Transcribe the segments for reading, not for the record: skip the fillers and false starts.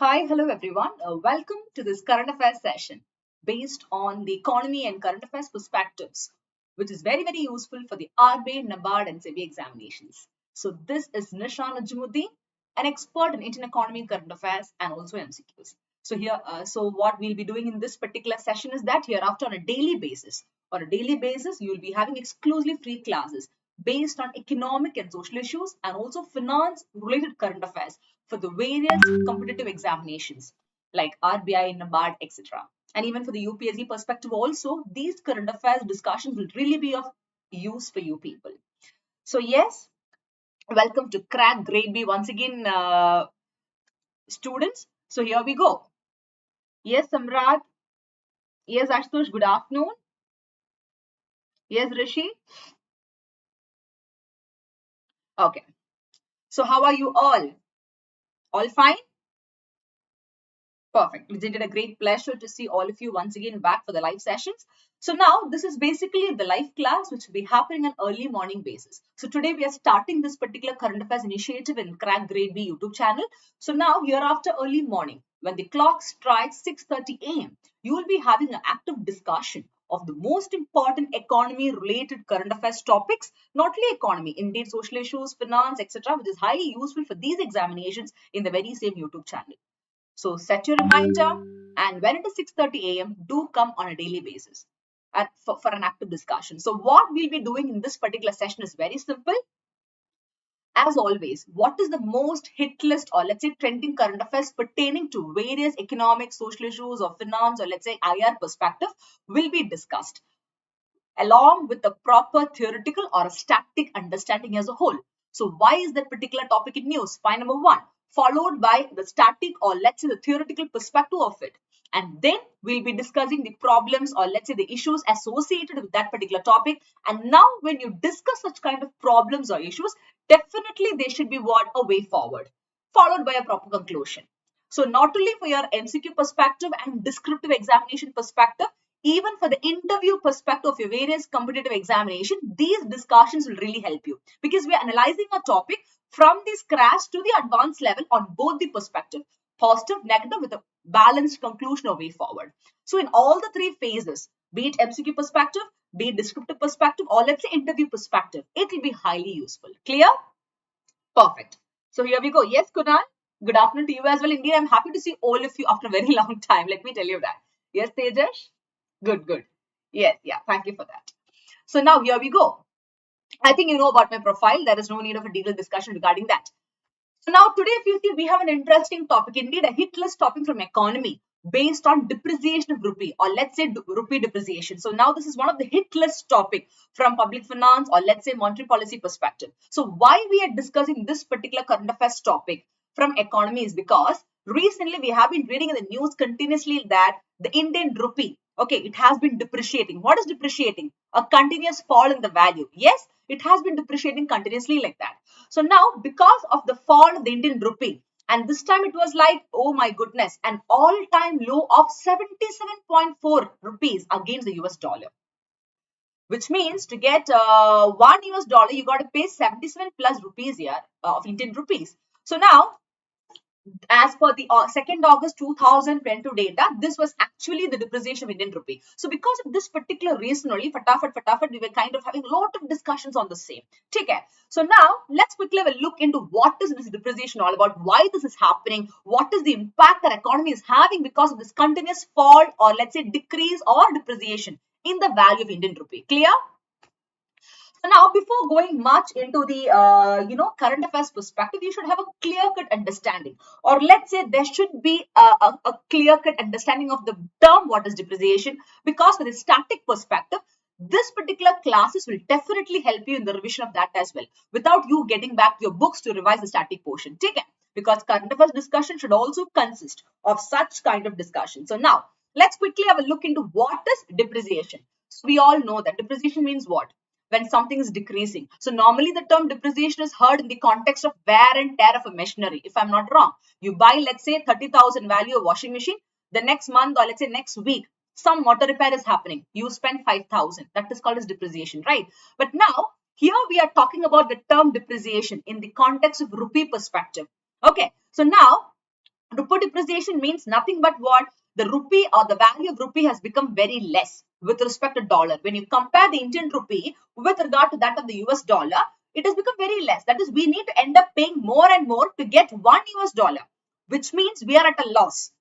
Hi, hello everyone. Welcome to this current affairs session based on the economy and current affairs perspectives, which is very, very useful for the RBI, NABARD and SEBI examinations. So this is Nisha Najmuddin, an expert in Indian economy and current affairs and also MCQs. So what we'll be doing in this particular session is that hereafter on a daily basis, you will be having exclusively free classes based on economic and social issues and also finance related current affairs for the various competitive examinations like RBI, NABARD, etc. And even for the UPSC perspective also, these current affairs discussions will really be of use for you people. So yes, welcome to Crack Grade B once again, students. So here we go. Yes, Samrat. Yes, Ashutosh, good afternoon. Yes, Rishi. Okay. So how are you all? All fine? Perfect. It's indeed a great pleasure to see all of you once again back for the live sessions. So now this is basically the live class which will be happening on early morning basis. So today we are starting this particular current affairs initiative in Crack Grade B YouTube channel. So now hereafter early morning, when the clock strikes 6:30 a.m., you will be having an active discussion of the most important economy related current affairs topics, not only economy, indeed social issues, finance, etc., which is highly useful for these examinations in the very same YouTube channel. So set your reminder, and when it is 6:30 a.m., do come on a daily basis for an active discussion. So what we'll be doing in this particular session is very simple. As always, what is the most hit list or let's say trending current affairs pertaining to various economic, social issues or finance or let's say IR perspective will be discussed along with a proper theoretical or a static understanding as a whole. So why is that particular topic in news? Point number one, followed by the static or let's say the theoretical perspective of it. And then we'll be discussing the problems or let's say the issues associated with that particular topic. And now when you discuss such kind of problems or issues, definitely there should be what a way forward, followed by a proper conclusion. So not only for your MCQ perspective and descriptive examination perspective, even for the interview perspective of your various competitive examination, these discussions will really help you because we are analyzing a topic from the scratch to the advanced level on both the perspective, positive, negative, with a balanced conclusion or way forward. So in all the three phases, be it MCQ perspective, be it descriptive perspective, or let's say interview perspective, it will be highly useful. Clear? Perfect. So here we go. Yes, Kunal. Good afternoon to you as well. Indeed, I'm happy to see all of you after a very long time. Let me tell you that. Yes, Tejash? Good, good. Yes, yeah. Thank you for that. So now here we go. I think you know about my profile. There is no need of a detailed discussion regarding that. So now today, if you see, we have an interesting topic, indeed a hit list topic from economy based on depreciation of rupee or let's say rupee depreciation. So now this is one of the hit list topic from public finance or let's say monetary policy perspective. So why we are discussing this particular current affairs topic from economy is because recently we have been reading in the news continuously that the Indian rupee, okay, it has been depreciating. What is depreciating? A continuous fall in the value. Yes, it has been depreciating continuously like that. So now because of the fall of the Indian rupee, and this time it was like, oh my goodness, an all-time low of 77.4 rupees against the US dollar. Which means to get one US dollar, you got to pay 77 plus rupees here of Indian rupees. So now as per the 2nd August 2022 data, this was actually the depreciation of Indian rupee. So because of this particular reason only, fatafat, we were kind of having a lot of discussions on the same. Okay. So now let's quickly have a look into what is this depreciation all about, why this is happening, what is the impact that economy is having because of this continuous fall or let's say decrease or depreciation in the value of Indian rupee. Clear? So now, before going much into the current affairs perspective, you should have a clear-cut understanding, or let's say there should be a clear-cut understanding of the term what is depreciation. Because for the static perspective, this particular classes will definitely help you in the revision of that as well, without you getting back your books to revise the static portion. Take it, because current affairs discussion should also consist of such kind of discussion. So now, let's quickly have a look into what is depreciation. So we all know that depreciation means what? When something is decreasing. So normally the term depreciation is heard in the context of wear and tear of a machinery, if I'm not wrong. You buy, let's say 30,000 value of washing machine, the next month or let's say next week, some motor repair is happening. You spend 5,000. That is called as depreciation, right? But now, here we are talking about the term depreciation in the context of rupee perspective. Okay, so now Rupee depreciation means nothing but what? The rupee or the value of rupee has become very less with respect to dollar. When you compare the Indian rupee with regard to that of the US dollar, it has become very less. That is, we need to end up paying more and more to get one US dollar, which means we are at a loss.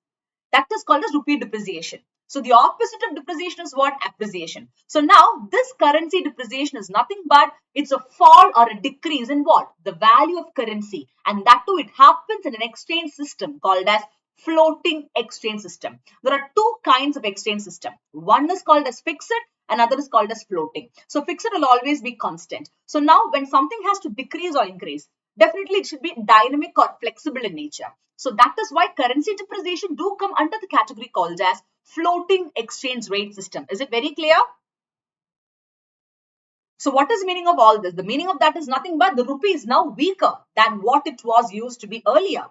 That is called as rupee depreciation. So the opposite of depreciation is what? Appreciation. So now this currency depreciation is nothing but it's a fall or a decrease in what? The value of currency. And that too, it happens in an exchange system called as floating exchange system. There are two kinds of exchange system. One is called as fixed, another is called as floating. So fixed will always be constant. So now when something has to decrease or increase, definitely it should be dynamic or flexible in nature. So that is why currency depreciation do come under the category called as floating exchange rate system. Is it very clear? So what is the meaning of all this? The meaning of that is nothing but the rupee is now weaker than what it was used to be earlier.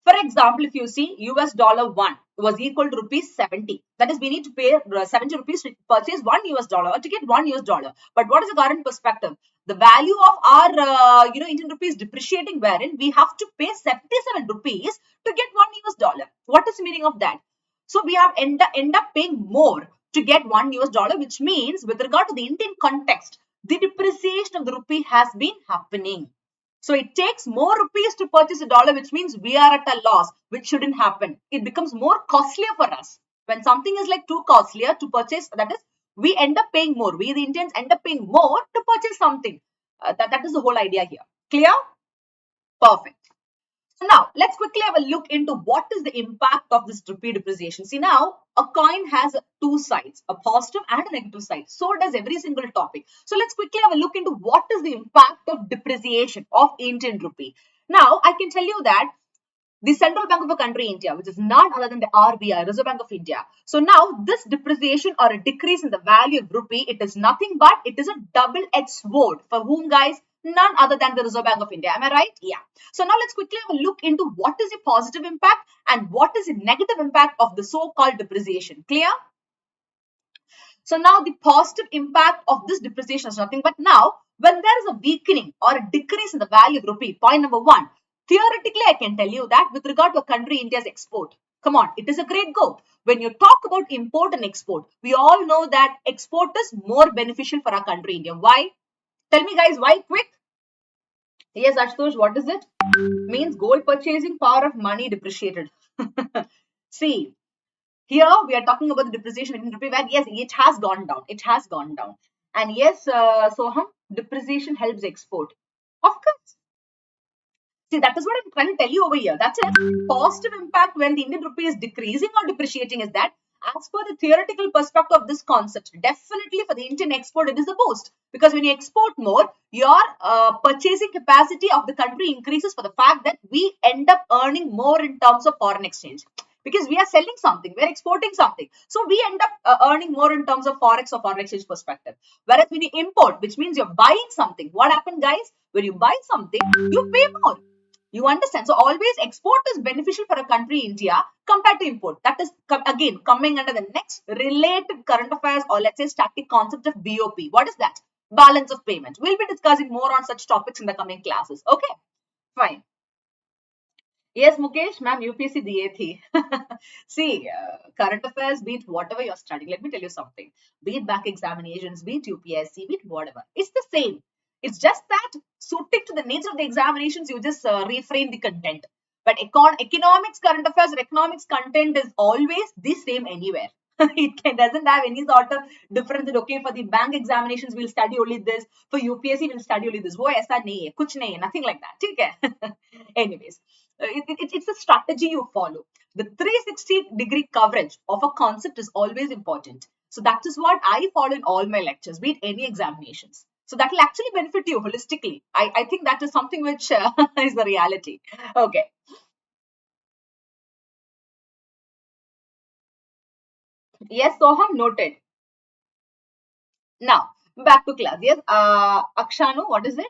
For example, if you see US dollar 1 was equal to rupees 70. That is, we need to pay 70 rupees to purchase 1 US dollar or to get 1 US dollar. But what is the current perspective? The value of our Indian rupees depreciating, wherein we have to pay 77 rupees to get 1 US dollar. What is the meaning of that? So we have end up paying more to get 1 US dollar, which means with regard to the Indian context, the depreciation of the rupee has been happening. So it takes more rupees to purchase a dollar, which means we are at a loss, which shouldn't happen. It becomes more costlier for us. When something is like too costlier to purchase, that is, we end up paying more. We, the Indians, end up paying more to purchase something. That is the whole idea here. Clear? Perfect. So now let's quickly have a look into what is the impact of this rupee depreciation. See, now a coin has two sides, a positive and a negative side. So does every single topic. So let's quickly have a look into what is the impact of depreciation of Indian rupee. Now I can tell you that the central bank of a country, India, which is none other than the RBI, Reserve Bank of India. So now this depreciation or a decrease in the value of rupee, it is nothing but it is a double-edged sword. For whom, guys? None other than the Reserve Bank of India. Am I right? Yeah. So now let's quickly have a look into what is the positive impact and what is the negative impact of the so-called depreciation. Clear? So now the positive impact of this depreciation is nothing but now when there is a weakening or a decrease in the value of rupee, point number one, theoretically I can tell you that with regard to a country, India's export, come on, it is a great go. When you talk about import and export, we all know that export is more beneficial for our country, India. Why? Tell me guys, why? Quick. Yes, Ashutosh, what is it? Means gold purchasing power of money depreciated. See, here we are talking about the depreciation in rupee, where yes, it has gone down. It has gone down. And yes, Soham, depreciation helps export. Of course. See, that is what I'm trying to tell you over here. That's it. Positive impact when the Indian rupee is decreasing or depreciating is that as per the theoretical perspective of this concept, definitely for the Indian export, it is a boost. Because when you export more, your purchasing capacity of the country increases for the fact that we end up earning more in terms of foreign exchange. Because we are selling something, we're exporting something. So we end up earning more in terms of forex or foreign exchange perspective. Whereas when you import, which means you're buying something, what happens, guys? When you buy something, you pay more. You understand? So always export is beneficial for a country, India, compared to import. That is, again, coming under the next related current affairs or let's say static concept of BOP. What is that? Balance of payment. We'll be discussing more on such topics in the coming classes. Okay, fine. Yes, Mukesh, ma'am, UPSC diye thi. See, current affairs, be it whatever you're studying, let me tell you something. Be it back examinations, be it UPSC, be it whatever. It's the same. It's just that suiting to the nature of the examinations, you just reframe the content. But economics, current affairs, or economics content is always the same anywhere. It doesn't have any sort of difference. Okay, for the bank examinations, we'll study only this. For UPSC, we'll study only this. वो ऐसा नहीं है, कुछ नहीं है, nothing like that. ठीक है? Anyways, it's a strategy you follow. The 360-degree coverage of a concept is always important. So that is what I follow in all my lectures, be it any examinations. So that will actually benefit you holistically. I think that is something which is the reality. Okay. Yes, Soham, noted. Now, back to class. Yes, Akshanu, what is it?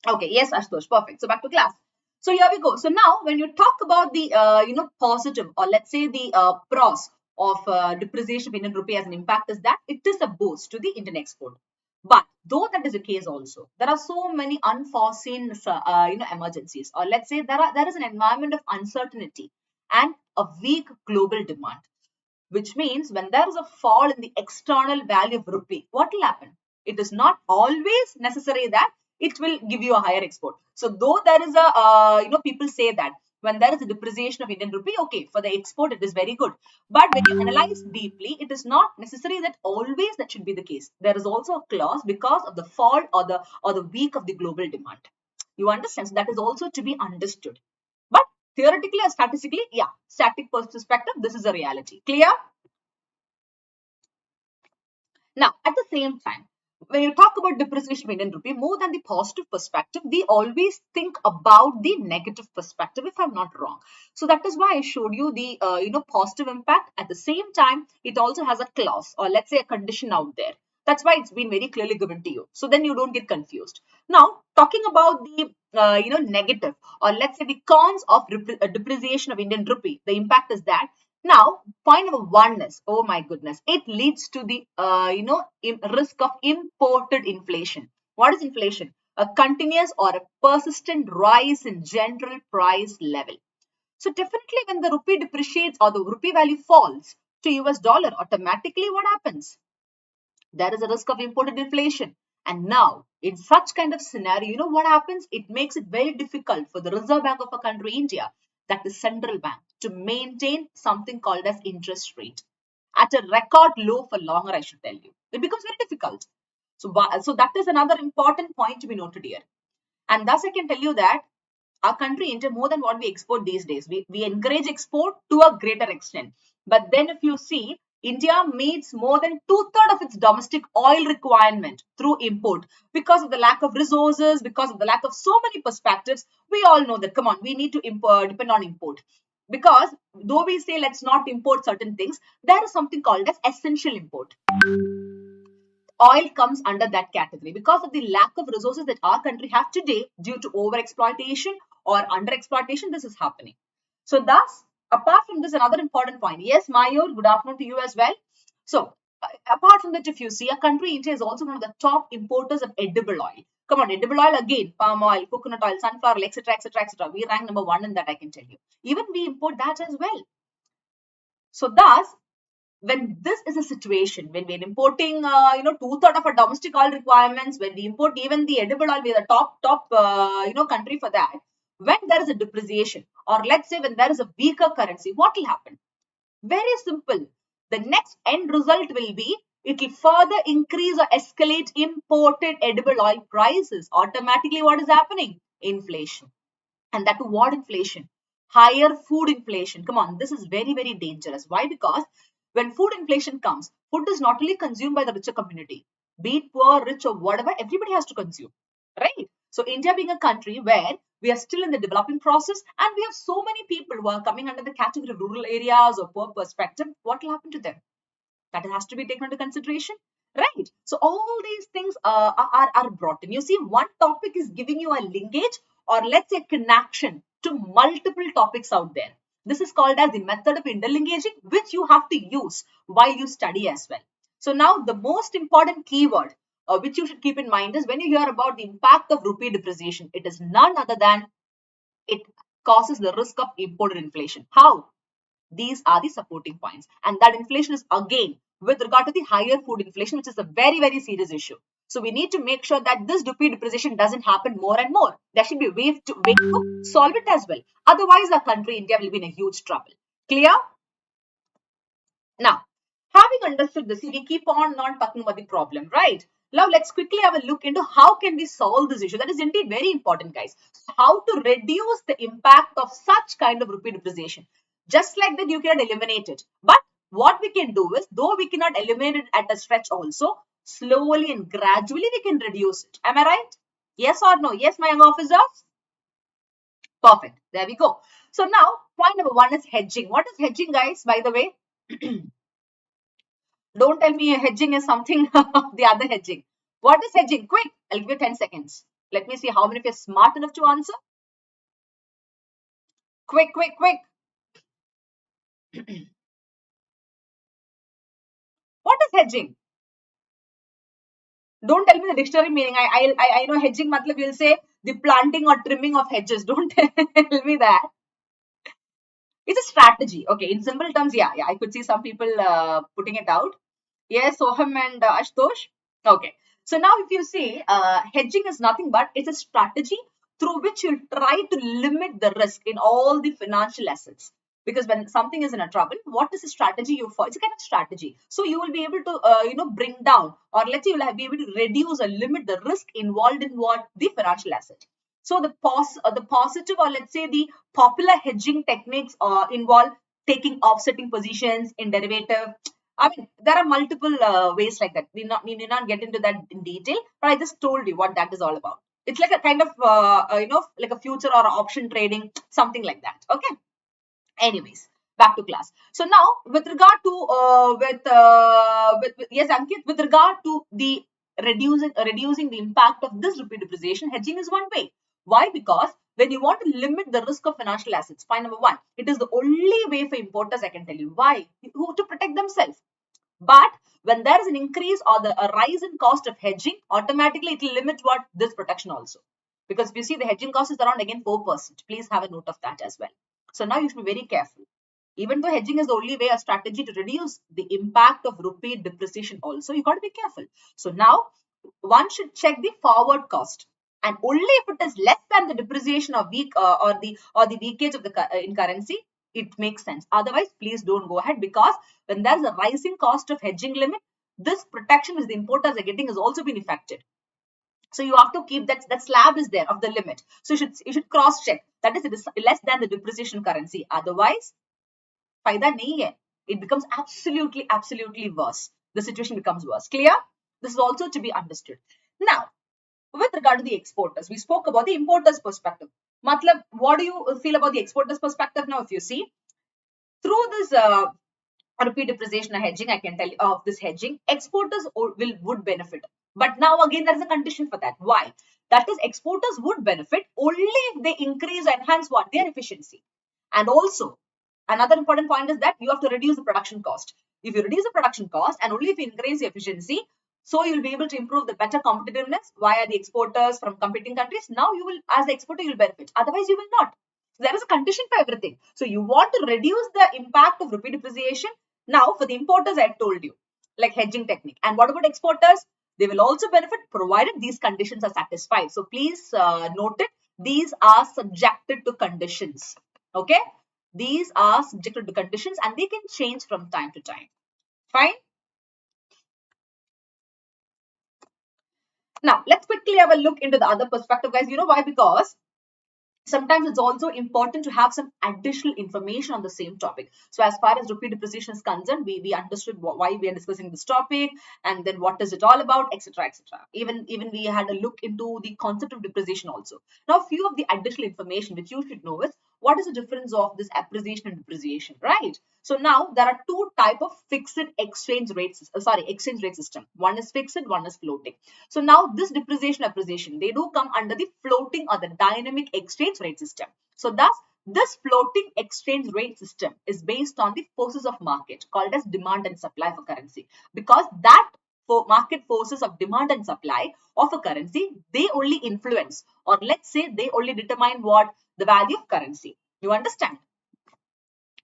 Okay, yes, Ashutosh, perfect. So back to class. So here we go. So now when you talk about the, positive or let's say the pros of depreciation of Indian rupee as an impact is that it is a boost to the Indian export. But Though that is the case also, there are so many unforeseen emergencies, or let's say there is an environment of uncertainty and a weak global demand, which means when there is a fall in the external value of rupee, what will happen? It is not always necessary that it will give you a higher export. So though there is a people say that when there is a depreciation of Indian rupee, okay, for the export it is very good, but when you analyze deeply, it is not necessary that always that should be the case. There is also a clause because of the fall or the weak of the global demand. You understand? So that is also to be understood. But theoretically or statistically, yeah, static perspective, this is a reality. Clear? Now, at the same time, when you talk about depreciation of Indian rupee, more than the positive perspective, we always think about the negative perspective, if I'm not wrong. So that is why I showed you the positive impact. At the same time, it also has a clause, or let's say a condition out there. That's why it's been very clearly given to you. So then you don't get confused. Now, talking about the negative, or let's say the cons of depreciation of Indian rupee, the impact is that now, point number one is, oh my goodness, it leads to the, risk of imported inflation. What is inflation? A continuous or a persistent rise in general price level. So definitely when the rupee depreciates or the rupee value falls to US dollar, automatically what happens? There is a risk of imported inflation. And now, in such kind of scenario, you know what happens? It makes it very difficult for the Reserve Bank of a country, India, that is central bank, to maintain something called as interest rate at a record low for longer, I should tell you. It becomes very difficult. So that is another important point to be noted here. And thus I can tell you that our country, India, more than what we export these days, we encourage export to a greater extent. But then if you see, India meets more than 2/3 of its domestic oil requirement through import because of the lack of resources, because of the lack of so many perspectives. We all know that, come on, we need to depend on import. Because though we say let's not import certain things, there is something called as essential import. Oil comes under that category because of the lack of resources that our country have today due to overexploitation or underexploitation. This is happening. So thus, apart from this, another important point. Yes, Mayur, good afternoon to you as well. So apart from that, if you see, a country, India is also one of the top importers of edible oil. Come on, edible oil again, palm oil, coconut oil, sunflower oil, etc., etc., etc. We rank number one in that, I can tell you. Even we import that as well. So thus, when this is a situation, when we're importing, 2/3 of our domestic oil requirements, when we import even the edible oil, we're the top, country for that. When there is a depreciation, or let's say when there is a weaker currency, what will happen? Very simple. The next end result will be, it will further increase or escalate imported edible oil prices. Automatically, what is happening? Inflation. And that to what inflation? Higher food inflation. Come on, this is very, very dangerous. Why? Because when food inflation comes, food is not only consumed by the richer community, be it poor, rich, or whatever, everybody has to consume, right? So India being a country where we are still in the developing process and we have so many people who are coming under the category of rural areas or poor perspective, what will happen to them? That has to be taken into consideration, right? So all these things are brought in. You see, one topic is giving you a linkage, or let's say connection to multiple topics out there. This is called as the method of interlinkaging, which you have to use while you study as well. So now the most important keyword which you should keep in mind is when you hear about the impact of rupee depreciation, it is none other than it causes the risk of imported inflation. How? These are the supporting points. And that inflation is again with regard to the higher food inflation, which is a very, very serious issue. So we need to make sure that this rupee depreciation doesn't happen more and more. There should be a way to solve it as well. Otherwise, our country, India, will be in a huge trouble. Clear? Now, having understood this, we keep on not talking about the problem, right? Now, let's quickly have a look into how can we solve this issue. That is indeed very important, guys. How to reduce the impact of such kind of rupee depreciation. Just like that, you cannot eliminate it. But what we can do is, though we cannot eliminate it at a stretch also, slowly and gradually we can reduce it. Am I right? Yes or no? Yes, my young officers? Perfect. There we go. So now, point number one is hedging. What is hedging, guys, by the way? Don't tell me hedging is something the other hedging. What is hedging? Quick, I'll give you 10 seconds. Let me see how many of you are smart enough to answer. Quick, quick, quick. What is hedging? Don't tell me the dictionary meaning. I know hedging matlab you'll say the planting or trimming of hedges. Don't tell me that. It's a strategy. Okay, in simple terms, yeah, I could see some people putting it out. Yes, Soham and Ashutosh. Okay, so now if you see, hedging is nothing but it's a strategy through which you'll try to limit the risk in all the financial assets. Because when something is in a trouble, what is the strategy you follow? It's a kind of strategy. So you will be able to, bring down, or let's say you'll be able to reduce or limit the risk involved in what the financial asset. So the positive, or let's say the popular hedging techniques involve taking offsetting positions in derivative. I mean, there are multiple ways like that. We need not get into that in detail, but I just told you what that is all about. It's like a kind of, like a future or option trading, something like that. Okay. Anyways, back to class. So now, with regard to yes, Ankit, with regard to the reducing the impact of this rupee depreciation, hedging is one way. Why? Because when you want to limit the risk of financial assets, point number one, it is the only way for importers. I can tell you why, who to protect themselves. But when there is an increase or a rise in cost of hedging, automatically it will limit what this protection also. Because if you see the hedging cost is around again 4%. Please have a note of that as well. So now you should be very careful. Even though hedging is the only way, a strategy to reduce the impact of rupee depreciation also, you got to be careful. So now one should check the forward cost, and only if it is less than the depreciation of or the weakage of the in currency, it makes sense. Otherwise, please don't go ahead, because when there's a rising cost of hedging limit, this protection which the importers are getting has also been affected. So you have to keep that slab is there of the limit. So you should cross check that is it is less than the depreciation currency. Otherwise, फायदा nahi hai. It becomes absolutely worse. The situation becomes worse. Clear? This is also to be understood. Now, with regard to the exporters, we spoke about the importers perspective. Matlab, what do you feel about the exporters perspective now? If you see through this rupee depreciation hedging, I can tell you of this hedging, exporters would benefit. But now again, there is a condition for that. Why? That is, exporters would benefit only if they increase or enhance what their efficiency. And also, another important point is that you have to reduce the production cost. If you reduce the production cost and only if you increase the efficiency, so you'll be able to improve the better competitiveness via the exporters from competing countries. Now you will, as the exporter, you'll benefit. Otherwise, you will not. So there is a condition for everything. So you want to reduce the impact of rupee depreciation. Now, for the importers, I told you, like hedging technique. And what about exporters? They will also benefit provided these conditions are satisfied. So please note it. These are subjected to conditions. Okay. These are subjected to conditions and they can change from time to time. Fine. Now, let's quickly have a look into the other perspective, guys. You know why? Because sometimes it's also important to have some additional information on the same topic. So as far as rupee depreciation is concerned, we understood why we are discussing this topic, and then what is it all about, etc., etc. Even we had a look into the concept of depreciation also. Now, a few of the additional information which you should know is what is the difference of this appreciation and depreciation, right? So now there are two type of fixed exchange rates, exchange rate system. One is fixed, one is floating. So now this depreciation, appreciation, they do come under the floating or the dynamic exchange rate system. So thus, this floating exchange rate system is based on the forces of market called as demand and supply for currency, because that for market forces of demand and supply of a currency, they only influence, or let's say they only determine what the value of currency. You understand?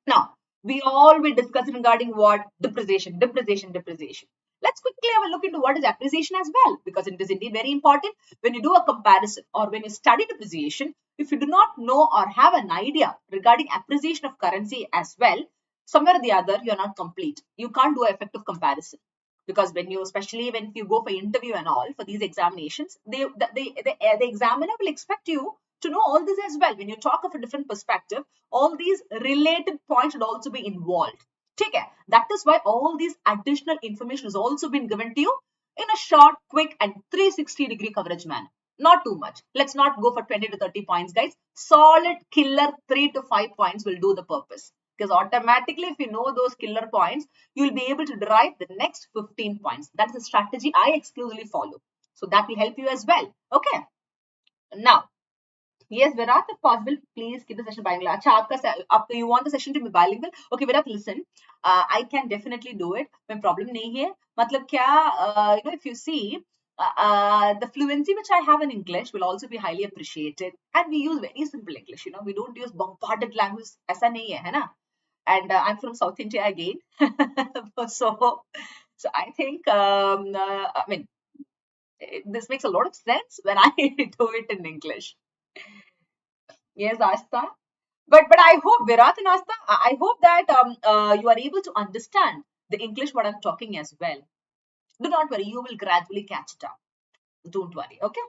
Now, we all will discuss regarding what depreciation. Let's quickly have a look into what is appreciation as well, because it is indeed very important when you do a comparison or when you study depreciation. If you do not know or have an idea regarding appreciation of currency as well, somewhere or the other, you're not complete. You can't do an effective comparison. Because when you, especially when you go for interview and all for these examinations, the examiner will expect you to know all this as well. When you talk of a different perspective, all these related points should also be involved. Okay, that is why all these additional information has also been given to you in a short, quick and 360-degree coverage manner. Not too much. Let's not go for 20 to 30 points, guys. Solid killer 3 to 5 points will do the purpose. Because automatically, if you know those killer points, you'll be able to derive the next 15 points. That's the strategy I exclusively follow. So that will help you as well. Okay. Now, yes, Virat, if possible, please keep the session bilingual. Achha, you want the session to be bilingual? Okay, Virat, listen. I can definitely do it. No problem nahi hai. Matlab kya, if you see, the fluency which I have in English will also be highly appreciated. And we use very simple English, you know, we don't use bombarded language. ऐसा नहीं है ना? And I'm from South India again. so I think, I mean, this makes a lot of sense when I do it in English. Yes, Asta. But I hope, Virat and Asta, I hope that you are able to understand the English what I'm talking as well. Do not worry, you will gradually catch it up. Don't worry, okay?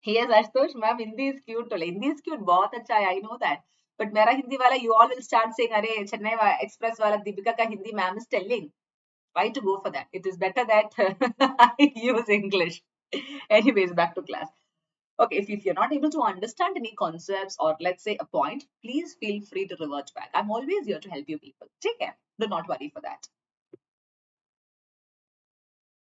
Yes, Ashutosh, ma'am, Hindi is cute. Hindi is cute, बहुत अच्छा है, I know that. But मेरा हिंदी वाला, you all will start saying, अरे Chennai express वाला दीपिका का Hindi ma'am is telling. Why to go for that? It is better that I use English. Anyways, back to class. Okay, if you're not able to understand any concepts or let's say a point, please feel free to revert back. I'm always here to help you people. Take care. Do not worry for that.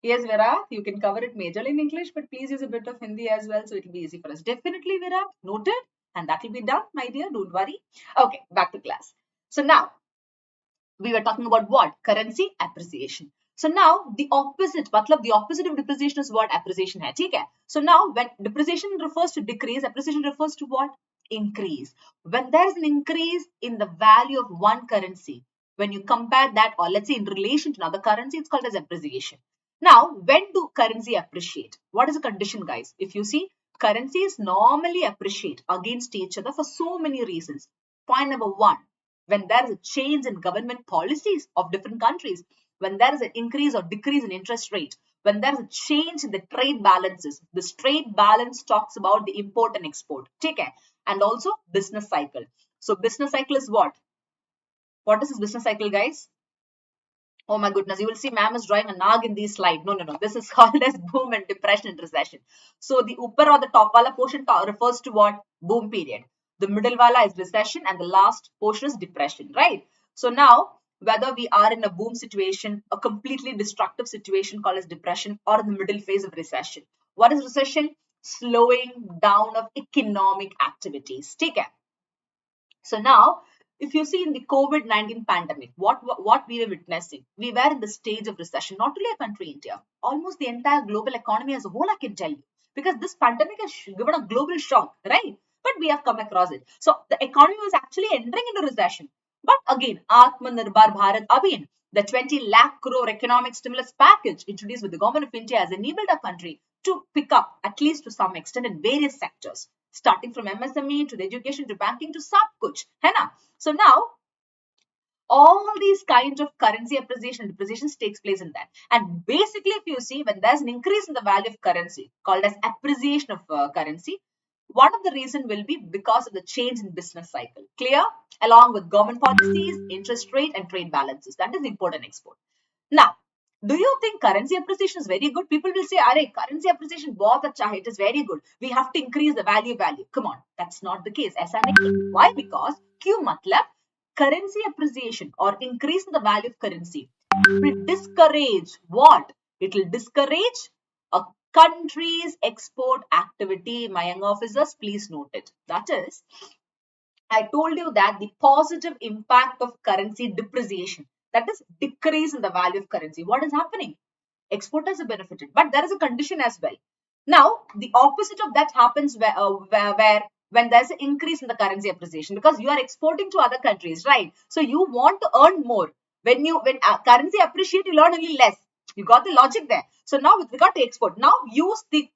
Yes, Virat, you can cover it majorly in English, but please use a bit of Hindi as well, so it will be easy for us. Definitely, Virat, noted, and that will be done, my dear. Don't worry. Okay, back to class. So now, we were talking about what? Currency appreciation. So now the opposite, the opposite of depreciation is what? Appreciation hai, theek hai? So now when depreciation refers to decrease, appreciation refers to what? Increase. When there is an increase in the value of one currency, when you compare that, or let's say in relation to another currency, it's called as appreciation. Now, when do currency appreciate? What is the condition, guys? If you see, currencies normally appreciate against each other for so many reasons. Point number one, when there is a change in government policies of different countries, when there is an increase or decrease in interest rate, when there is a change in the trade balances, this trade balance talks about the import and export, okay? And also business cycle. So business cycle is what? What is this business cycle, guys? Oh my goodness, you will see ma'am is drawing a nag in this slide. No. This is called as boom and depression and recession. So the upper or the top wala portion refers to what? Boom period. The middle wala is recession and the last portion is depression, right? So now, whether we are in a boom situation, a completely destructive situation called as depression, or in the middle phase of recession. What is recession? Slowing down of economic activities. Take care. So now, if you see in the COVID-19 pandemic, what we were witnessing, we were in the stage of recession, not only a country, India, almost the entire global economy as a whole, I can tell you, because this pandemic has given a global shock, right? But we have come across it. So the economy was actually entering into recession. But again, Atmanirbhar Bharat Abhiyan, the 20 lakh crore economic stimulus package introduced with the government of India has enabled our country to pick up, at least to some extent, in various sectors, starting from MSME to the education to banking to sab kuch, hai na? So now, all these kinds of currency appreciation and depreciation takes place in that. And basically, if you see, when there's an increase in the value of currency, called as appreciation of currency, one of the reason will be because of the change in business cycle. Clear? Along with government policies, interest rate, and trade balances. That is import and export. Now, do you think currency appreciation is very good? People will say, "Arey, currency appreciation bahut acha hai, it is very good. We have to increase the value. Come on, that's not the case. ऐसा नहीं. Why? Because क्यों मतलब currency appreciation or increase in the value of currency will discourage what? It will discourage a country's export activity. My young officers, please note it. That is, I told you that the positive impact of currency depreciation, that is decrease in the value of currency. What is happening? Exporters are benefited, but there is a condition as well. Now, the opposite of that happens where when there's an increase in the currency appreciation, because you are exporting to other countries, right? So you want to earn more. When currency appreciate, you earn only less. You got the logic there. So now with regard to export, now use the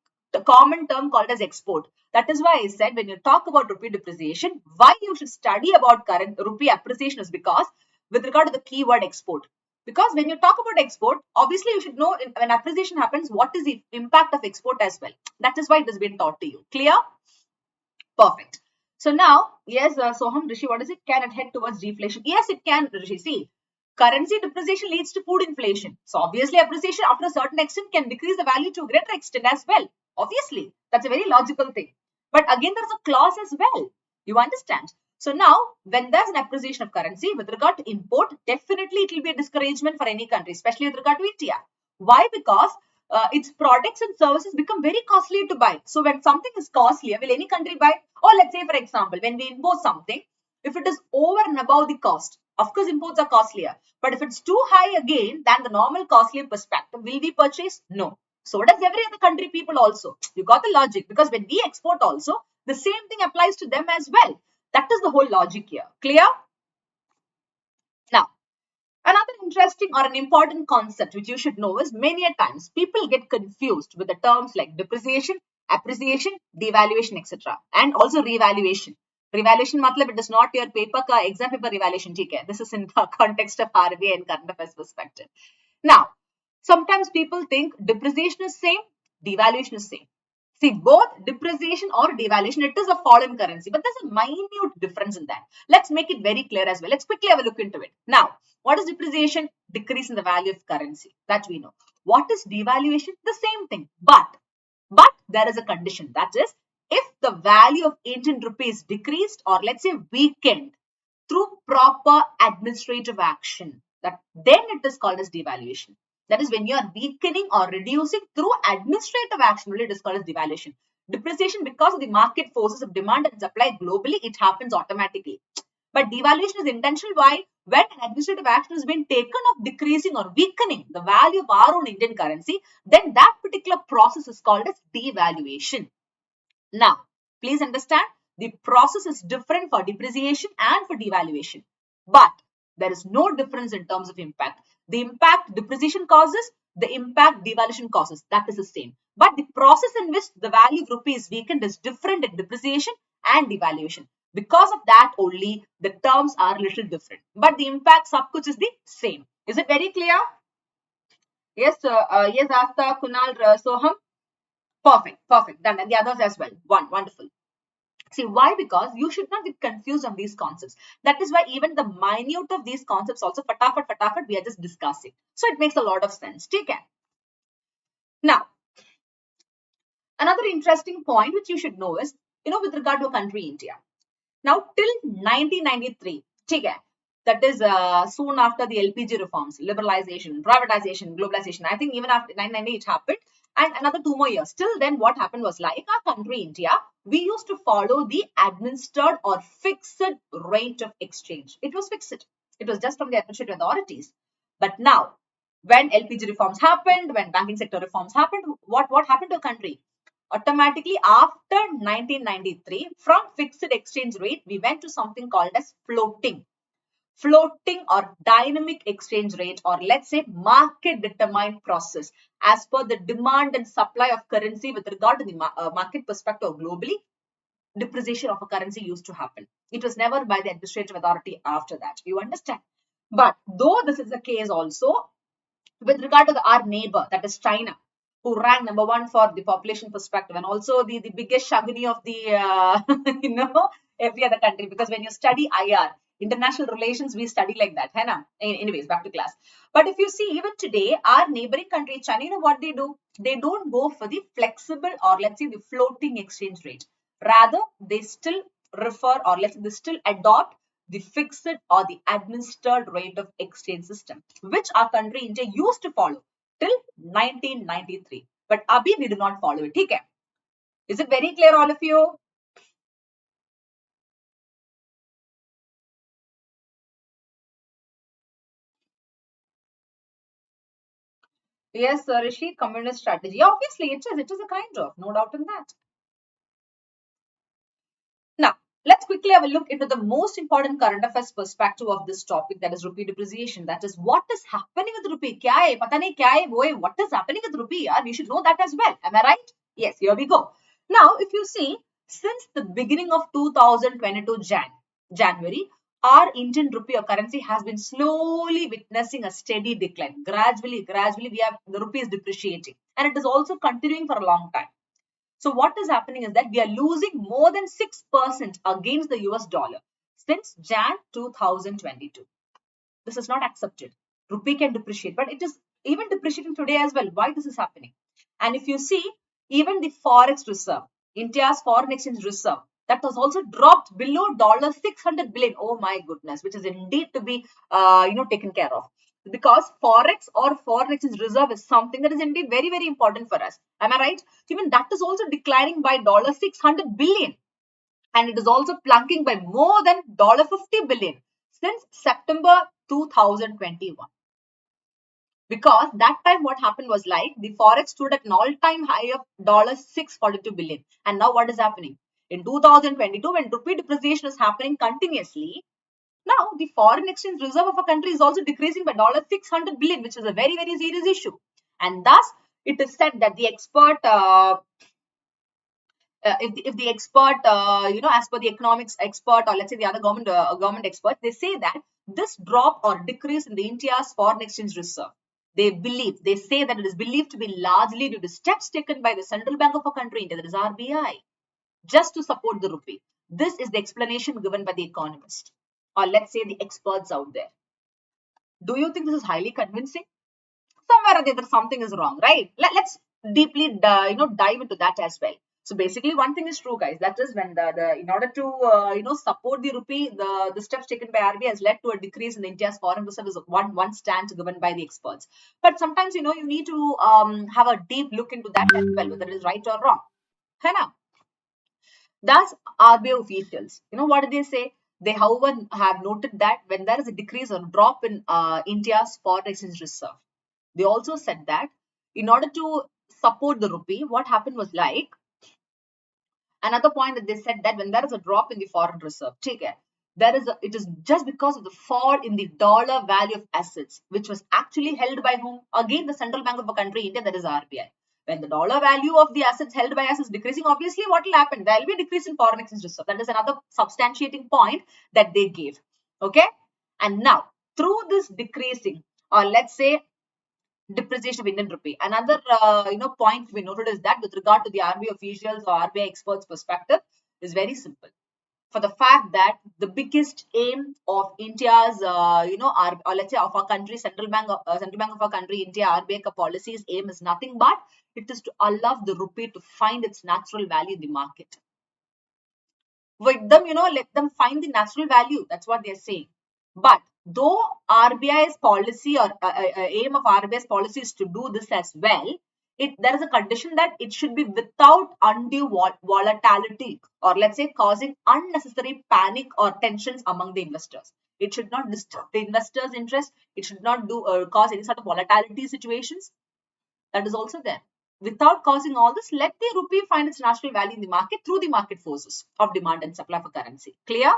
common term called as export. That is why I said when you talk about rupee depreciation, why you should study about current rupee appreciation is because with regard to the keyword export. Because when you talk about export, obviously you should know when appreciation happens, what is the impact of export as well. That is why it has been taught to you. Clear? Perfect. So now, yes, Soham, Rishi, what is it? Can it head towards deflation? Yes, it can, Rishi. See, currency depreciation leads to food inflation. So obviously appreciation after a certain extent can decrease the value to a greater extent as well. Obviously, that's a very logical thing. But again, there's a clause as well. You understand? So now, when there's an appreciation of currency with regard to import, definitely it will be a discouragement for any country, especially with regard to India. Why? Because its products and services become very costly to buy. So when something is costlier, will any country buy? Or let's say, for example, when we import something, if it is over and above the cost, of course, imports are costlier. But if it's too high again than the normal costly perspective, will we purchase? No. So does every other country people also. You got the logic, because when we export also, the same thing applies to them as well. That is the whole logic here. Clear? Now, another interesting or an important concept which you should know is many a times people get confused with the terms like depreciation, appreciation, devaluation, etc. and also revaluation. Revaluation matlab it is not your paper ka exam paper revaluation. Okay? This is in the context of RBI and current affairs perspective. Now, sometimes people think depreciation is same, devaluation is same. See, both depreciation or devaluation, it is a foreign currency, but there's a minute difference in that. Let's make it very clear as well. Let's quickly have a look into it. Now, what is depreciation? Decrease in the value of currency. That we know. What is devaluation? The same thing. But there is a condition. That is, if the value of Indian rupee is decreased or let's say weakened through proper administrative action, then it is called as devaluation. That is when you are weakening or reducing through administrative action, only it is called as devaluation. Depreciation, because of the market forces of demand and supply globally, it happens automatically. But devaluation is intentional. Why? When an administrative action has been taken of decreasing or weakening the value of our own Indian currency, then that particular process is called as devaluation. Now, please understand, the process is different for depreciation and for devaluation. But there is no difference in terms of impact. The impact depreciation causes, the impact devaluation causes. That is the same. But the process in which the value of rupee is weakened is different in depreciation and devaluation. Because of that only, the terms are a little different. But the impact sab kuch is the same. Is it very clear? Yes, yes, Asta, Kunal, Soham. Perfect. Done. And the others as well. Wonderful. See, why? Because you should not get confused on these concepts. That is why even the minute of these concepts also, fatafat, we are just discussing. So it makes a lot of sense. Take care. Now, another interesting point which you should know is, with regard to a country, India. Now, till 1993, take care. That is soon after the LPG reforms, liberalization, privatization, globalization. I think even after 1990 it happened. And another 2 more years. Till then, what happened was, like our country, India, we used to follow the administered or fixed rate of exchange. It was fixed. It was just from the administrative authorities. But now, when LPG reforms happened, when banking sector reforms happened, what happened to a country? Automatically, after 1993, from fixed exchange rate, we went to something called as floating or dynamic exchange rate, or let's say market determined process. As per the demand and supply of currency with regard to the market perspective globally, depreciation of a currency used to happen. It was never by the administrative authority after that. You understand? But though this is the case also, with regard to our neighbor, that is China, who ranked number 1 for the population perspective and also the biggest shaguni of the, every other country. Because when you study IR, international relations, we study like that. Hai na? Anyways, back to class. But if you see, even today, our neighboring country, China, you know what they do? They don't go for the flexible or let's say the floating exchange rate. Rather, they still refer or let's say they still adopt the fixed or the administered rate of exchange system, which our country India used to follow till 1993. But abhi we do not follow it. Okay? Is it very clear, all of you? Yes, Rishi, communist strategy. Obviously, it is a kind of, no doubt in that. Now, let's quickly have a look into the most important current affairs perspective of this topic, that is rupee depreciation. That is, what is happening with rupee? Kya hai? Pata nahi kya hai, wo hai. What is happening with rupee? We should know that as well. Am I right? Yes, here we go. Now, if you see, since the beginning of 2022 January, our Indian rupee or currency has been slowly witnessing a steady decline. Gradually, the rupee is depreciating, and it is also continuing for a long time. So what is happening is that we are losing more than 6% against the US dollar since Jan 2022. This is not accepted. Rupee can depreciate, but it is even depreciating today as well. Why this is happening? And if you see, even the forex reserve, India's foreign exchange reserve, that has also dropped below $600 billion. Oh my goodness, which is indeed to be taken care of. Because forex or foreign exchange reserve is something that is indeed very, very important for us. Am I right? Even that is also declining by $600 billion. And it is also plunking by more than $50 billion since September 2021. Because that time what happened was like the forex stood at an all-time high of $642 billion. And now what is happening? In 2022, when rupee depreciation is happening continuously, now the foreign exchange reserve of a country is also decreasing by $600 billion, which is a very, very serious issue. And thus, it is said that the expert if the expert, as per the economics expert, or let's say the other government experts, they say that this drop or decrease in the India's foreign exchange reserve, they say that it is believed to be largely due to steps taken by the central bank of a country, India, that is RBI, just to support the rupee. This is the explanation given by the economist, or let's say the experts out there. Do you think this is highly convincing? Somewhere or the other, something is wrong, right? Let's deeply, dive into that as well. So basically, one thing is true, guys. That is when in order to support the rupee, the steps taken by RBI has led to a decrease in the India's foreign reserve is one stance given by the experts. But sometimes you need to have a deep look into that as well, whether it is right or wrong. Hai. Thus, RBI officials, what did they say? They, however, have noted that when there is a decrease or drop in India's foreign exchange reserve, they also said that in order to support the rupee, what happened was like, another point that they said that when there is a drop in the foreign reserve, it is just because of the fall in the dollar value of assets, which was actually held by whom? Again, the central bank of a country, India, that is RBI. When the dollar value of the assets held by us is decreasing, obviously what will happen? There will be a decrease in foreign exchange reserve. That is another substantiating point that they gave. Okay. And now, through this decreasing, or let's say depreciation of Indian rupee. Another point we noted is that with regard to the RBI officials or RBI experts' perspective is very simple. For the fact that the biggest aim of India's, or let's say of our country, central bank of our country, India, RBI policy's aim is nothing but it is to allow the rupee to find its natural value in the market. With them, let them find the natural value. That's what they're saying. But though RBI's policy or aim of RBI's policy is to do this as well, there is a condition that it should be without undue volatility, or let's say causing unnecessary panic or tensions among the investors. It should not disturb the investors' interest. It should not cause any sort of volatility situations. That is also there. Without causing all this, let the rupee find its natural value in the market through the market forces of demand and supply for currency. Clear?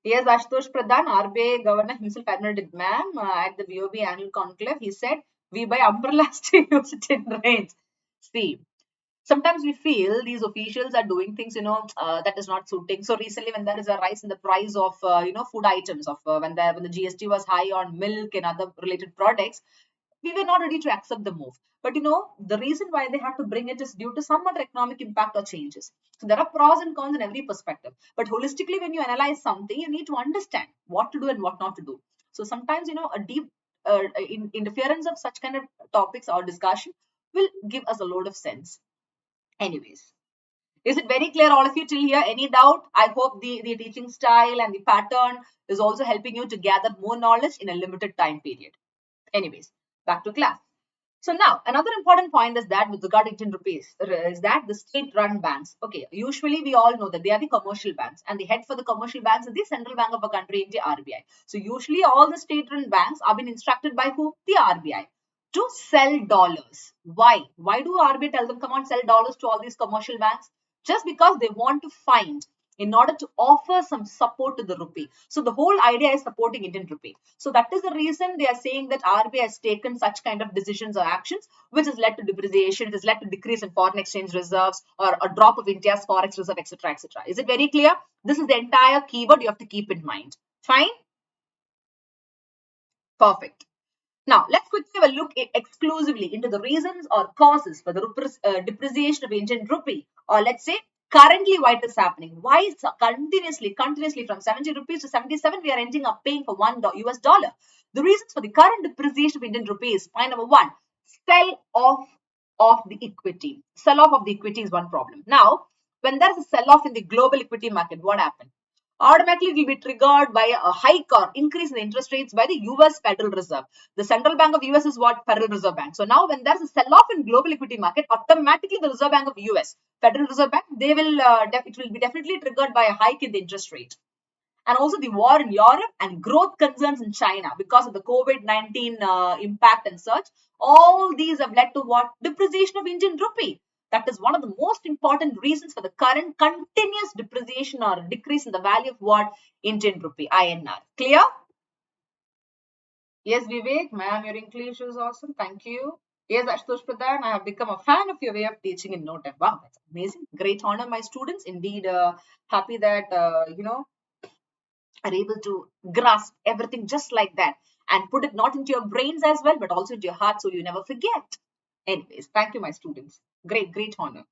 Yes, Ashutosh Pradhan, RBI Governor himself admitted, ma'am, at the BOB annual conclave, he said, we buy umbrellas to use it in rains. See, sometimes we feel these officials are doing things, that is not suiting. So recently, when there is a rise in the price of, food items, when the GST was high on milk and other related products, we were not ready to accept the move. But the reason why they had to bring it is due to some other economic impact or changes. So there are pros and cons in every perspective. But holistically, when you analyze something, you need to understand what to do and what not to do. So sometimes, a deep interference of such kind of topics or discussion will give us a load of sense. Anyways, is it very clear, all of you, till here? Any doubt? I hope the teaching style and the pattern is also helping you to gather more knowledge in a limited time period. Anyways, back to class. So now, another important point is that with regard to Indian rupees is that the state-run banks, okay, usually we all know that they are the commercial banks, and the head for the commercial banks is the central bank of a country, India, RBI. So usually all the state-run banks are being instructed by who? The RBI. To sell dollars. Why? Why do RBI tell them, come on, sell dollars to all these commercial banks? Just because they want to find, in order to offer some support to the rupee. So the whole idea is supporting Indian rupee. So that is the reason they are saying that RBI has taken such kind of decisions or actions, which has led to depreciation, it has led to decrease in foreign exchange reserves, or a drop of India's forex reserve, etc., etc. Is it very clear? This is the entire keyword you have to keep in mind. Fine? Perfect. Now, let's quickly have a look exclusively into the reasons or causes for the depreciation of Indian rupee, or let's say currently why it is happening. Why is continuously from 70 rupees to 77, we are ending up paying for $1 US. The reasons for the current depreciation of Indian rupee is point number one, sell off of the equity. Sell off of the equity is one problem. Now, when there is a sell off in the global equity market, what happened? Automatically it will be triggered by a hike or increase in the interest rates by the US Federal Reserve. The central bank of US is what? Federal Reserve Bank. So now when there's a sell-off in global equity market, automatically the Reserve Bank of US, Federal Reserve Bank, it will be definitely triggered by a hike in the interest rate. and also the war in Europe and growth concerns in China because of the COVID-19 impact and such. All these have led to what? Depreciation of Indian rupee. That is one of the most important reasons for the current continuous depreciation or decrease in the value of what? Indian rupee, INR. Clear? Yes, Vivek, ma'am, your English is awesome. Thank you. Yes, Ashutosh Pradhan, I have become a fan of your way of teaching in no time. Wow, that's amazing. Great honor, my students. Indeed, happy that, are able to grasp everything just like that and put it not into your brains as well, but also into your heart so you never forget. Anyways, thank you, my students. Great, great honor.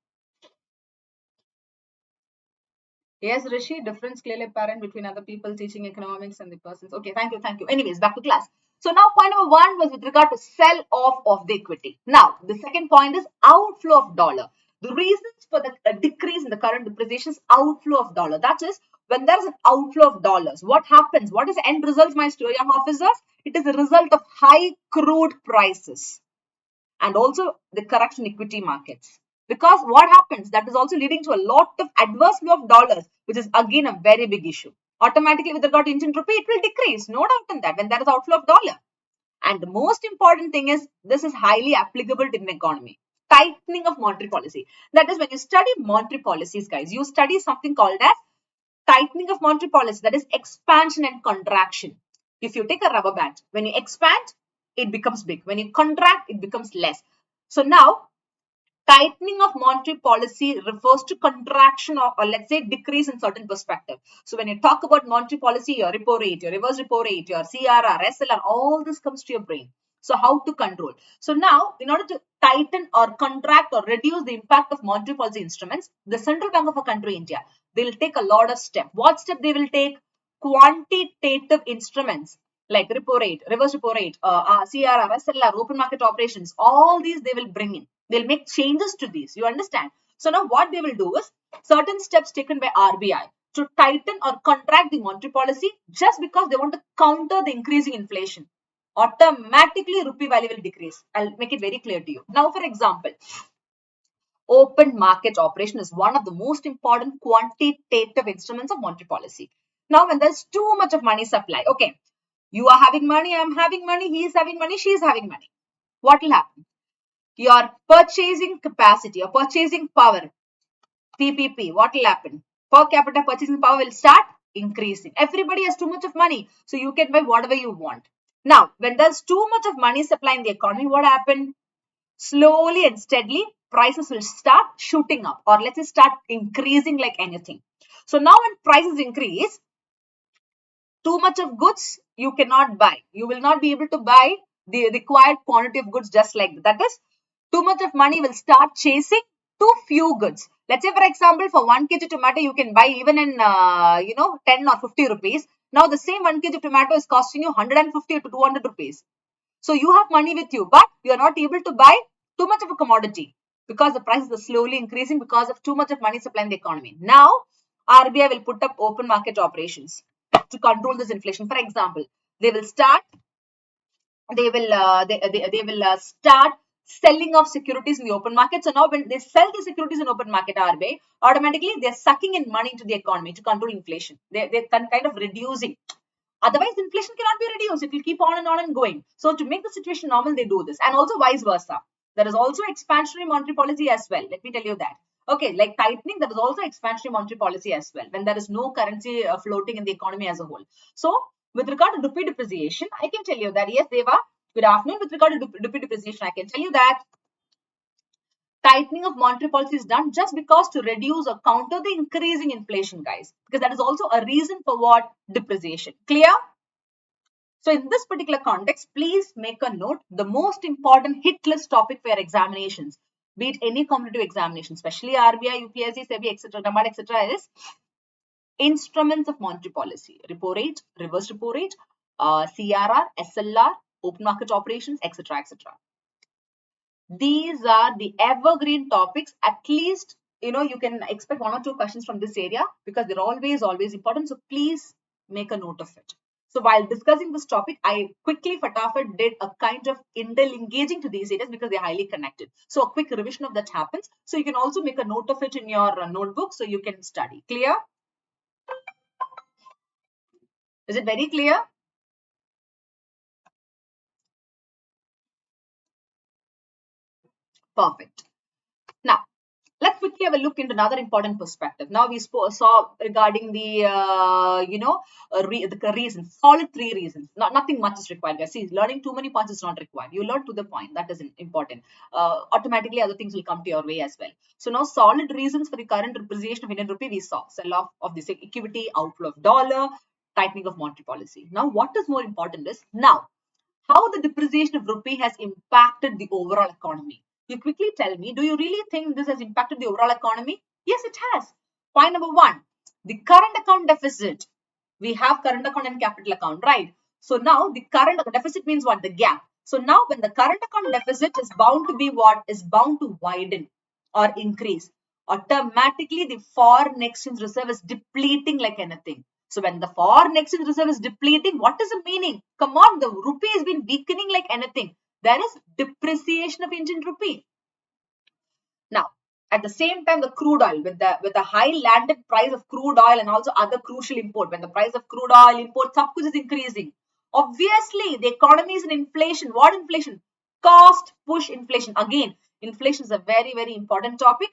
Yes, Rishi, difference clearly apparent between other people teaching economics and the persons. Okay, thank you, thank you. Anyways, back to class. So now point number 1 was with regard to sell off of the equity. Now, the second point is outflow of dollar. The reasons for the decrease in the current depreciation is outflow of dollar. That is, when there is an outflow of dollars, what happens? What is the end result, my young officers? It is a result of high crude prices and also the correction equity markets. Because what happens? That is also leading to a lot of adverse flow of dollars, which is again a very big issue. Automatically, with regard to Indian rupee, it will decrease. No doubt in that when there is outflow of dollar. And the most important thing is this is highly applicable to the economy. Tightening of monetary policy. That is, when you study monetary policies, guys, you study something called as tightening of monetary policy. That is expansion and contraction. If you take a rubber band, when you expand, it becomes big. When you contract, it becomes less. So now, tightening of monetary policy refers to contraction or let's say decrease in certain perspective. So when you talk about monetary policy, your repo rate, your reverse repo rate, your CRR, SLR, all this comes to your brain. So how to control? So now, in order to tighten or contract or reduce the impact of monetary policy instruments, the central bank of a country, India, they will take a lot of steps. What step they will take? Quantitative instruments like repo rate, reverse repo rate, CRR, SLR, open market operations, all these they will bring in. They'll make changes to these. You understand? So now what they will do is certain steps taken by RBI to tighten or contract the monetary policy just because they want to counter the increasing inflation. Automatically rupee value will decrease. I'll make it very clear to you. Now, for example, open market operation is one of the most important quantitative instruments of monetary policy. Now, when there's too much of money supply, okay, you are having money, I'm having money, he is having money, she is having money. What will happen? Your purchasing capacity or purchasing power, PPP, what will happen? Per capita purchasing power will start increasing. Everybody has too much of money, so you can buy whatever you want. Now, when there's too much of money supply in the economy, what happens? Slowly and steadily, prices will start shooting up, or let's say start increasing like anything. So now when prices increase, too much of goods you cannot buy. You will not be able to buy the required quantity of goods just like that. That is, too much of money will start chasing too few goods. Let's say, for example, for 1 kg tomato, you can buy even in, 10 or 50 rupees. Now, the same 1 kg tomato is costing you 150 to 200 rupees. So, you have money with you, but you are not able to buy too much of a commodity because the prices are slowly increasing because of too much of money supply in the economy. Now, RBI will put up open market operations to control this inflation. For example, they will start start selling off securities in the open market. So now when they sell the securities in open market RBI, automatically they're sucking in money into the economy to control inflation. They're kind of reducing. Otherwise, inflation cannot be reduced. It will keep on and going. So to make the situation normal, they do this. And also vice versa. There is also expansionary monetary policy as well. Let me tell you that. Okay, like tightening, there is also expansionary monetary policy as well when there is no currency floating in the economy as a whole. So with regard to rupee depreciation, I can tell you that yes, Deva, good afternoon. With regard to rupee depreciation, I can tell you that tightening of monetary policy is done just because to reduce or counter the increasing inflation, guys, because that is also a reason for what? Depreciation. Clear? So in this particular context, please make a note, the most important hit list topic for your examinations, be it any competitive examination, especially RBI, UPSC, SEBI, etc., NABARD, etc., is instruments of monetary policy, repo rate, reverse repo rate, CRR, SLR, open market operations, etc., etc. These are the evergreen topics. At least, you can expect 1 or 2 questions from this area because they're always important. So please make a note of it. So while discussing this topic, I quickly fatafat did a kind of interlinkaging to these areas because they're highly connected. So a quick revision of that happens. So you can also make a note of it in your notebook so you can study. Clear? Is it very clear? Perfect. Now, let's quickly have a look into another important perspective. Now we saw regarding the, the reasons, solid 3 reasons. Nothing much is required, guys. See, learning too many points is not required. You learn to the point. That is important. Automatically, other things will come to your way as well. So now, solid reasons for the current depreciation of Indian rupee, we saw sell-off of the equity, outflow of dollar, tightening of monetary policy. Now, what is more important is now how the depreciation of rupee has impacted the overall economy. You quickly tell me, do you really think this has impacted the overall economy? Yes, it has. Point number 1, the current account deficit. We have current account and capital account, right? So now the current deficit means what? The gap. So now when the current account deficit is bound to be what? Is bound to widen or increase. Automatically the foreign exchange reserve is depleting like anything. So when the foreign exchange reserve is depleting, what is the meaning? Come on, the rupee has been weakening like anything. There is depreciation of Indian rupee. Now, at the same time, the crude oil with the high landed price of crude oil and also other crucial import, when the price of crude oil import sab kuch is increasing, obviously the economy is in inflation. What inflation? Cost push inflation. Again, inflation is a very, very important topic.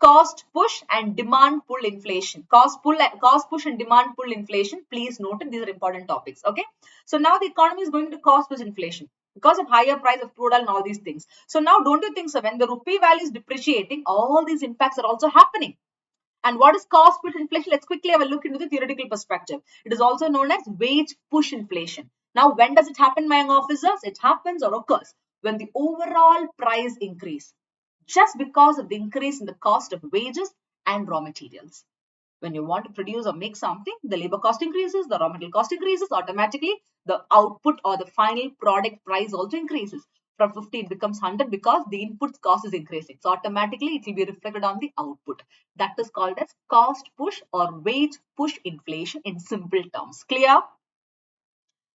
Cost push and demand pull inflation. Cost push and demand pull inflation. Please note it. These are important topics. Okay. So now the economy is going to cost push inflation because of higher price of crude oil and all these things. So now don't you think so? When the rupee value is depreciating, all these impacts are also happening. And what is cost push inflation? Let's quickly have a look into the theoretical perspective. It is also known as wage push inflation. Now, when does it happen, my young officers? It happens or occurs when the overall price increase, just because of the increase in the cost of wages and raw materials. When you want to produce or make something, the labor cost increases, the raw material cost increases, automatically the output or the final product price also increases. From 50 it becomes 100 because the input cost is increasing. So automatically it will be reflected on the output. That is called as cost push or wage push inflation in simple terms. Clear?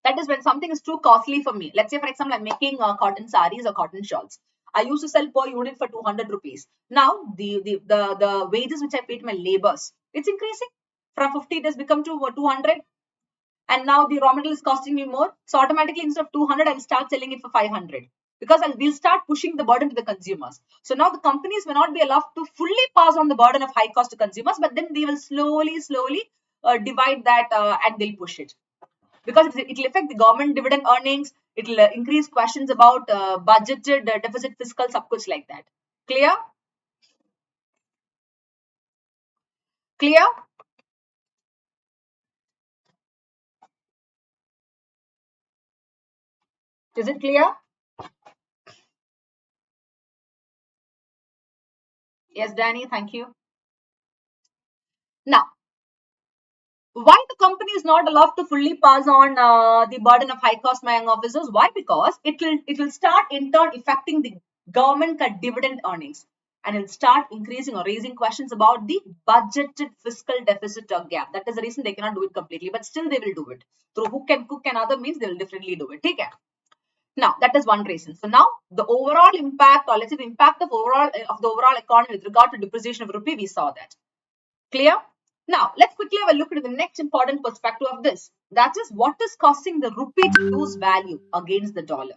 That is when something is too costly for me. Let's say, for example, I'm making cotton saris or cotton shawls. I used to sell per unit for 200 rupees. Now, the wages which I pay to my laborers, it's increasing. From 50, it has become to 200. And now the raw material is costing me more. So automatically, instead of 200, I'll start selling it for 500. Because we'll start pushing the burden to the consumers. So now the companies may not be allowed to fully pass on the burden of high cost to consumers, but then they will slowly divide that and they'll push it. Because it will affect the government dividend earnings. It will increase questions about budgeted deficit fiscal sab kuch like that. Clear? Clear? Is it clear? Yes, Danny, thank you. Now, why the company is not allowed to fully pass on the burden of high cost my young officers? Why? Because it will start in turn affecting the government dividend earnings, and it'll start increasing or raising questions about the budgeted fiscal deficit or gap. That is the reason they cannot do it completely, but still they will do it through hook and crook and other means. They will definitely do it. Okay. Now that is one reason. So now the overall impact, or let's say the impact of the overall economy with regard to depreciation of rupee, we saw that. Clear? Now, let's quickly have a look at the next important perspective of this. That is, what is causing the rupee to lose value against the dollar?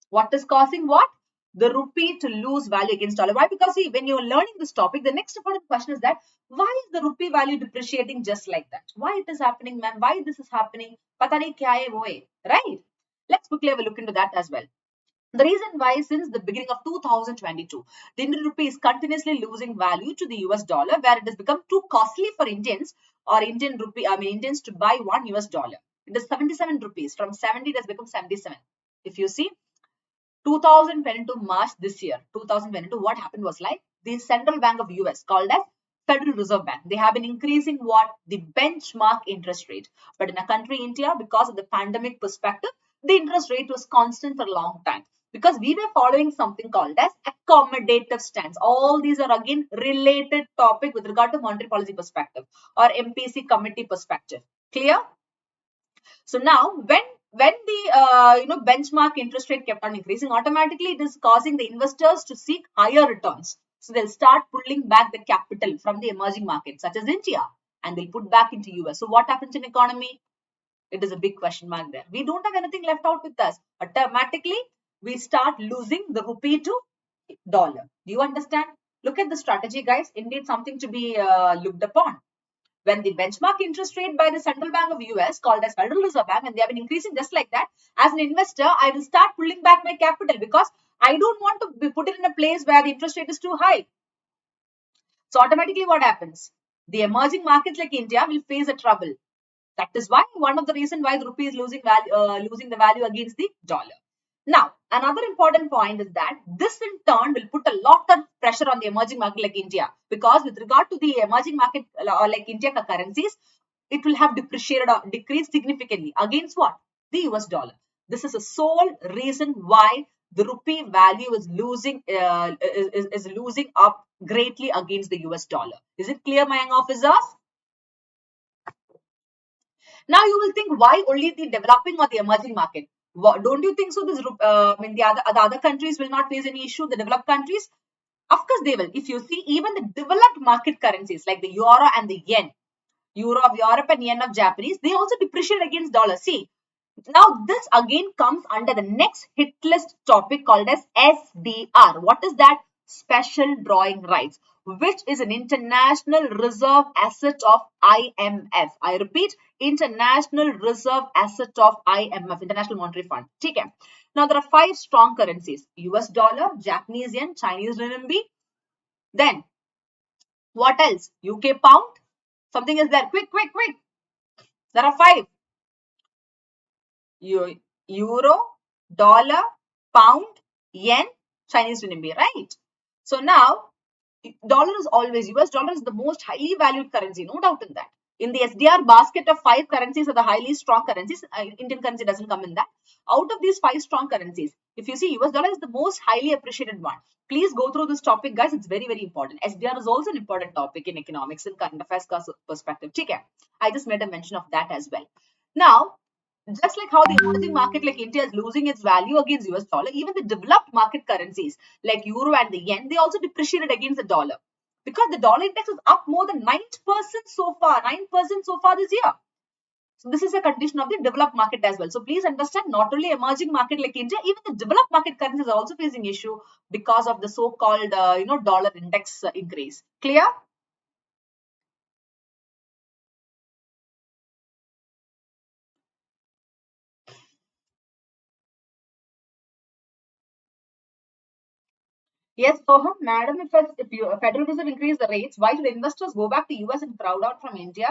What is causing what? The rupee to lose value against dollar. Why? Because see, when you're learning this topic, the next important question is that, why is the rupee value depreciating just like that? Why it is happening, ma'am? Why this is happening? Pata nahi kya hai wo hai, right? Let's quickly have a look into that as well. The reason why, since the beginning of 2022, the Indian rupee is continuously losing value to the US dollar, where it has become too costly for Indians or Indians to buy $1. It is 77 rupees. From 70, it has become 77. If you see, 2022 March this year, 2022, what happened was like the Central Bank of US, called as Federal Reserve Bank, they have been increasing what? The benchmark interest rate. But in a country, India, because of the pandemic perspective, the interest rate was constant for a long time, because we were following something called as accommodative stance. All these are again related topic with regard to monetary policy perspective or MPC committee perspective. Clear? So now when the benchmark interest rate kept on increasing, automatically it is causing the investors to seek higher returns. So they'll start pulling back the capital from the emerging markets such as India, and they'll put back into US. So what happens in economy? It is a big question mark there. We don't have anything left out with us. Automatically, we start losing the rupee to dollar. Do you understand? Look at the strategy, guys. Indeed, something to be looked upon. When the benchmark interest rate by the Central Bank of US, called as Federal Reserve Bank, and they have been increasing just like that, as an investor, I will start pulling back my capital because I don't want to be put it in a place where the interest rate is too high. So automatically what happens? The emerging markets like India will face a trouble. That is why one of the reasons why the rupee is losing the value against the dollar. Now, another important point is that this in turn will put a lot of pressure on the emerging market like India, because with regard to the emerging market like India currencies, it will have depreciated or decreased significantly against what? The US dollar. This is the sole reason why the rupee value is losing up greatly against the US dollar. Is it clear, my young officers? Now you will think, why only the developing or the emerging market? Don't you think so? The other countries will not face any issue. The developed countries, of course, they will. If you see, even the developed market currencies like the euro and the yen, euro of Europe and yen of Japanese, they also depreciate against dollar. See, now this again comes under the next hit list topic called as SDR. What is that? Special drawing rights, which is an international reserve asset of IMF. I repeat, international reserve asset of IMF, International Monetary Fund. Okay. Now there are 5 strong currencies: US dollar, Japanese yen, Chinese renminbi. Then what else? UK pound. Something is there. Quick. There are 5. Euro, dollar, pound, yen, Chinese renminbi, right? So now, dollar is always, US dollar is the most highly valued currency, no doubt in that. In the SDR basket of 5 currencies are the highly strong currencies. Indian currency doesn't come in that. Out of these 5 strong currencies, if you see, US dollar is the most highly appreciated one. Please go through this topic, guys. It's very, very important. SDR is also an important topic in economics and current affairs perspective. Okay. I just made a mention of that as well. Now, just like how the emerging market like India is losing its value against US dollar, even the developed market currencies like euro and the yen, they also depreciated against the dollar, because the dollar index is up more than 9% so far, 9% so far this year. So this is a condition of the developed market as well. So please understand, not only emerging market like India, even the developed market currencies are also facing issue because of the so-called dollar index increase. Clear? Yes, Soham, madam, if Federal Reserve increase the rates, why should investors go back to US and crowd out from India?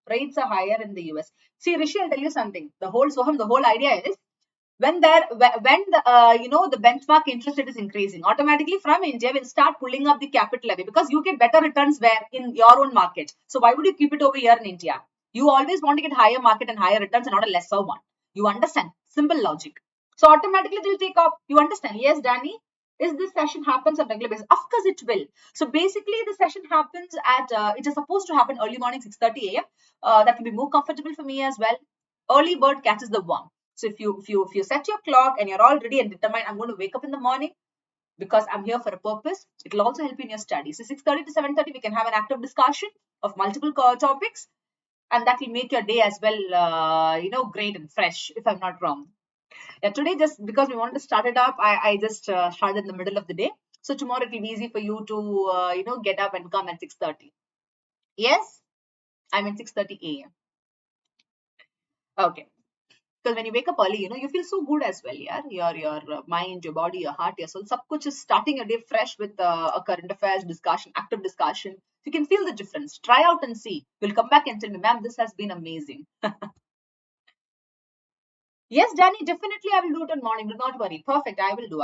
Rates are higher in the US. See, Rishi, I'll tell you something. The whole idea is, when the benchmark interest rate is increasing, automatically from India will start pulling up the capital levy, because you get better returns where in your own market. So why would you keep it over here in India? You always want to get higher market and higher returns and not a lesser one. You understand? Simple logic. So automatically they'll take off. You understand? Yes, Danny. Is this session happens on regular basis? Of course it will. So basically the session happens at, it is supposed to happen early morning 6:30 a.m. That will be more comfortable for me as well. Early bird catches the worm. So if you set your clock and you're all ready and determined, I'm going to wake up in the morning because I'm here for a purpose, it will also help you in your studies. So 6:30 to 7:30, we can have an active discussion of multiple topics, and that will make your day as well, great and fresh, if I'm not wrong. Yeah, today, just because we wanted to start it up, I just started in the middle of the day. So tomorrow it will be easy for you to, get up and come at 6:30. Yes, I'm at 6:30 a.m. Okay. Because when you wake up early, you feel so good as well. Yeah, your mind, your body, your heart, your soul, sab kuch is starting your day fresh with a current affairs discussion, active discussion. You can feel the difference. Try out and see. You'll come back and tell me, ma'am, this has been amazing. Yes, Danny, definitely I will do it in morning. Do not worry. Perfect. I will do.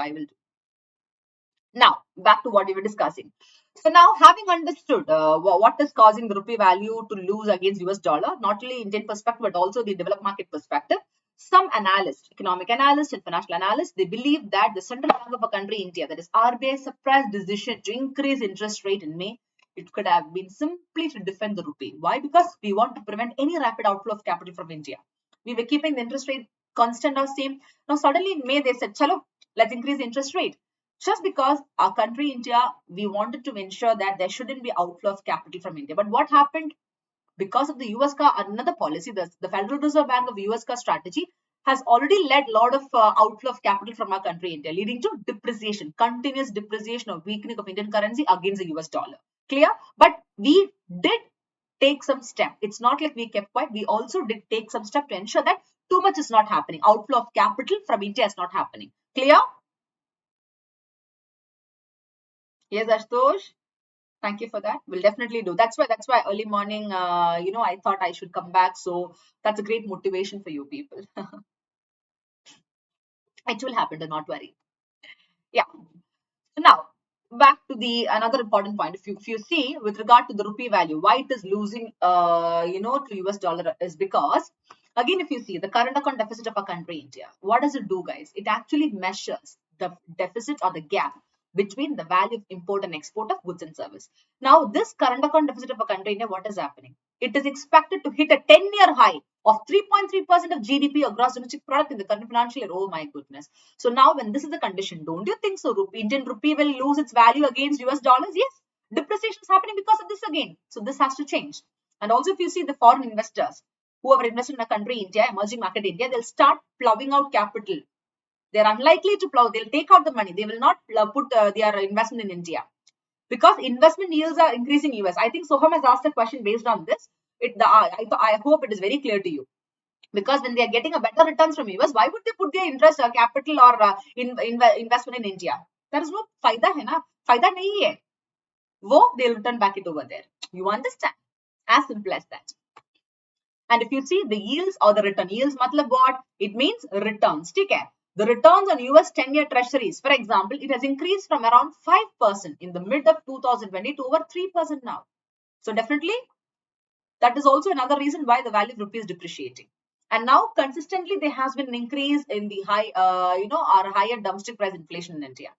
Now, back to what we were discussing. So now, having understood what is causing the rupee value to lose against US dollar, not only Indian perspective, but also the developed market perspective, some analysts, economic analysts and financial analysts, they believe that the central bank of a country, India, that is RBI, suppressed decision to increase interest rate in May. It could have been simply to defend the rupee. Why? Because we want to prevent any rapid outflow of capital from India. We were keeping the interest rate constant or same. Now suddenly in May they said, chalo, let's increase the interest rate. Just because our country, India, we wanted to ensure that there shouldn't be outflow of capital from India. But what happened? because of the US ka another policy, the Federal Reserve Bank of US ka strategy has already led a lot of outflow of capital from our country, India, leading to depreciation, continuous depreciation or weakening of Indian currency against the US dollar. Clear? But we did take some step. It's not like we kept quiet. We also did take some step to ensure that too much is not happening. Outflow of capital from India is not happening. Clear? Yes, Ashutosh. Thank you for that. We'll definitely do. That's why early morning, I thought I should come back. So that's a great motivation for you people. It will happen. Do not worry. Yeah. So now back to the another important point. If you see with regard to the rupee value, why it is losing, to US dollar is because, again, if you see the current account deficit of a country, India, what does it do, guys? It actually measures the deficit or the gap between the value of import and export of goods and service. Now, this current account deficit of a country, India, what is happening? It is expected to hit a 10-year high of 3.3% of GDP or gross domestic product in the current financial year. Oh my goodness. So now when this is the condition, don't you think so? Indian rupee will lose its value against US dollars? Yes. Depreciation is happening because of this again. So this has to change. And also if you see the foreign investors who have invested in a country, India, emerging market India, they'll start plowing out capital. They're unlikely to plow. They'll take out the money. They will not put their investment in India. Because investment yields are increasing US. I think Soham has asked a question based on this. I hope it is very clear to you. Because when they are getting a better returns from US, why would they put their interest capital or investment in India? There is no faida hai na. Faida nahi hai. They'll return back it over there. You understand? As simple as that. And if you see the yields or the return yields, matlab what? It means returns. Okay? The returns on US 10-year treasuries, for example, it has increased from around 5% in the mid of 2020 to over 3% now. So definitely, that is also another reason why the value of rupee is depreciating. And now consistently there has been an increase in the our higher domestic price inflation in India.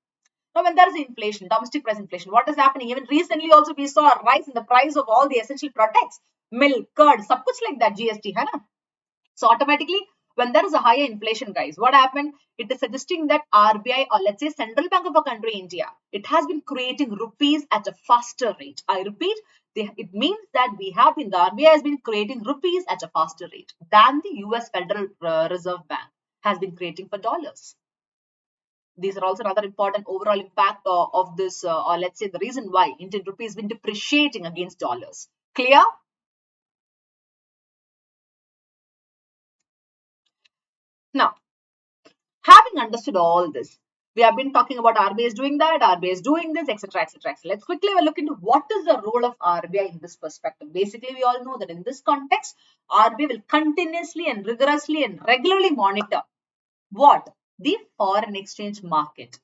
Now when there is inflation, domestic price inflation, what is happening? Even recently also we saw a rise in the price of all the essential products, milk, curd, sab kuch like that, GST, hai na? So automatically, when there is a higher inflation, guys, what happened? It is suggesting that RBI, or let's say Central Bank of a country, India, it has been creating rupees at a faster rate. I repeat, it means that the RBI has been creating rupees at a faster rate than the US Federal Reserve Bank has been creating for dollars. These are also another important overall impact of this, or let's say the reason why Indian rupee has been depreciating against dollars. Clear? Now, having understood all this, we have been talking about RBI is doing that, RBI is doing this, etc., etc. Let's quickly have a look into what is the role of RBI in this perspective. Basically, we all know that in this context, RBI will continuously and rigorously and regularly monitor what? The foreign exchange market.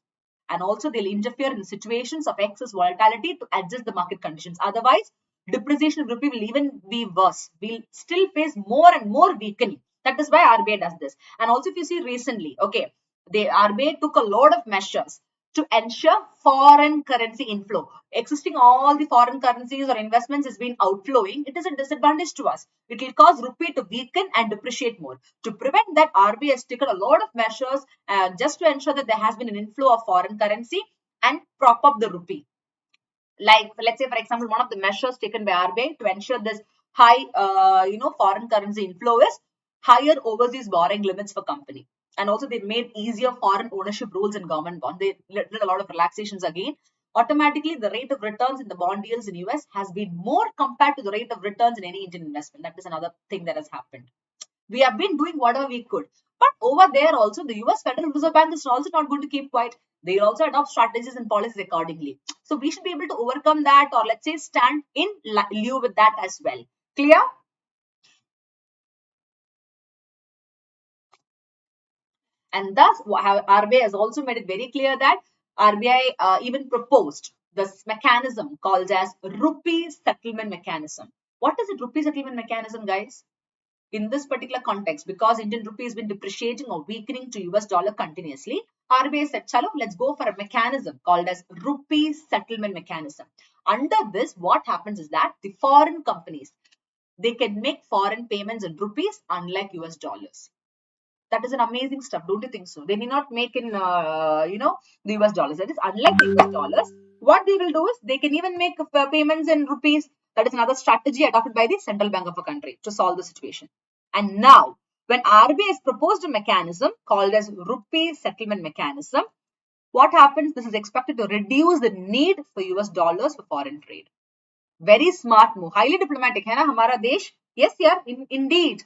And also they'll interfere in situations of excess volatility to adjust the market conditions. Otherwise, depreciation of rupee will even be worse. We'll still face more and more weakening. That is why RBI does this. And also if you see recently, okay, the RBI took a lot of measures to ensure foreign currency inflow. Existing all the foreign currencies or investments is being outflowing. It is a disadvantage to us. It will cause rupee to weaken and depreciate more. To prevent that, RBI has taken a lot of measures just to ensure that there has been an inflow of foreign currency and prop up the rupee. Like, let's say, for example, one of the measures taken by RBI to ensure this high, foreign currency inflow is higher overseas borrowing limits for company. And also they made easier foreign ownership rules in government bond. They did a lot of relaxations again. Automatically, the rate of returns in the bond deals in US has been more compared to the rate of returns in any Indian investment. That is another thing that has happened. We have been doing whatever we could. But over there also, the US Federal Reserve Bank is also not going to keep quiet. They will also adopt strategies and policies accordingly. So we should be able to overcome that, or let's say stand in lieu with that as well. Clear? And thus, RBI has also made it very clear that RBI even proposed this mechanism called as rupee settlement mechanism. What is it, rupee settlement mechanism, guys? In this particular context, because Indian rupee has been depreciating or weakening to US dollar continuously, RBI said, chalo, let's go for a mechanism called as rupee settlement mechanism. Under this, what happens is that the foreign companies, they can make foreign payments in rupees unlike US dollars. That is an amazing stuff, don't you think so? They need not make in, the US dollars. That is, unlike the US dollars, what they will do is they can even make payments in rupees That is another strategy adopted by the central bank of a country to solve the situation. And now, when RBI has proposed a mechanism called as rupee settlement mechanism, what happens? This is expected to reduce the need for US dollars for foreign trade. Very smart move, highly diplomatic, hai na, hamara desh? Yes, yeah, indeed.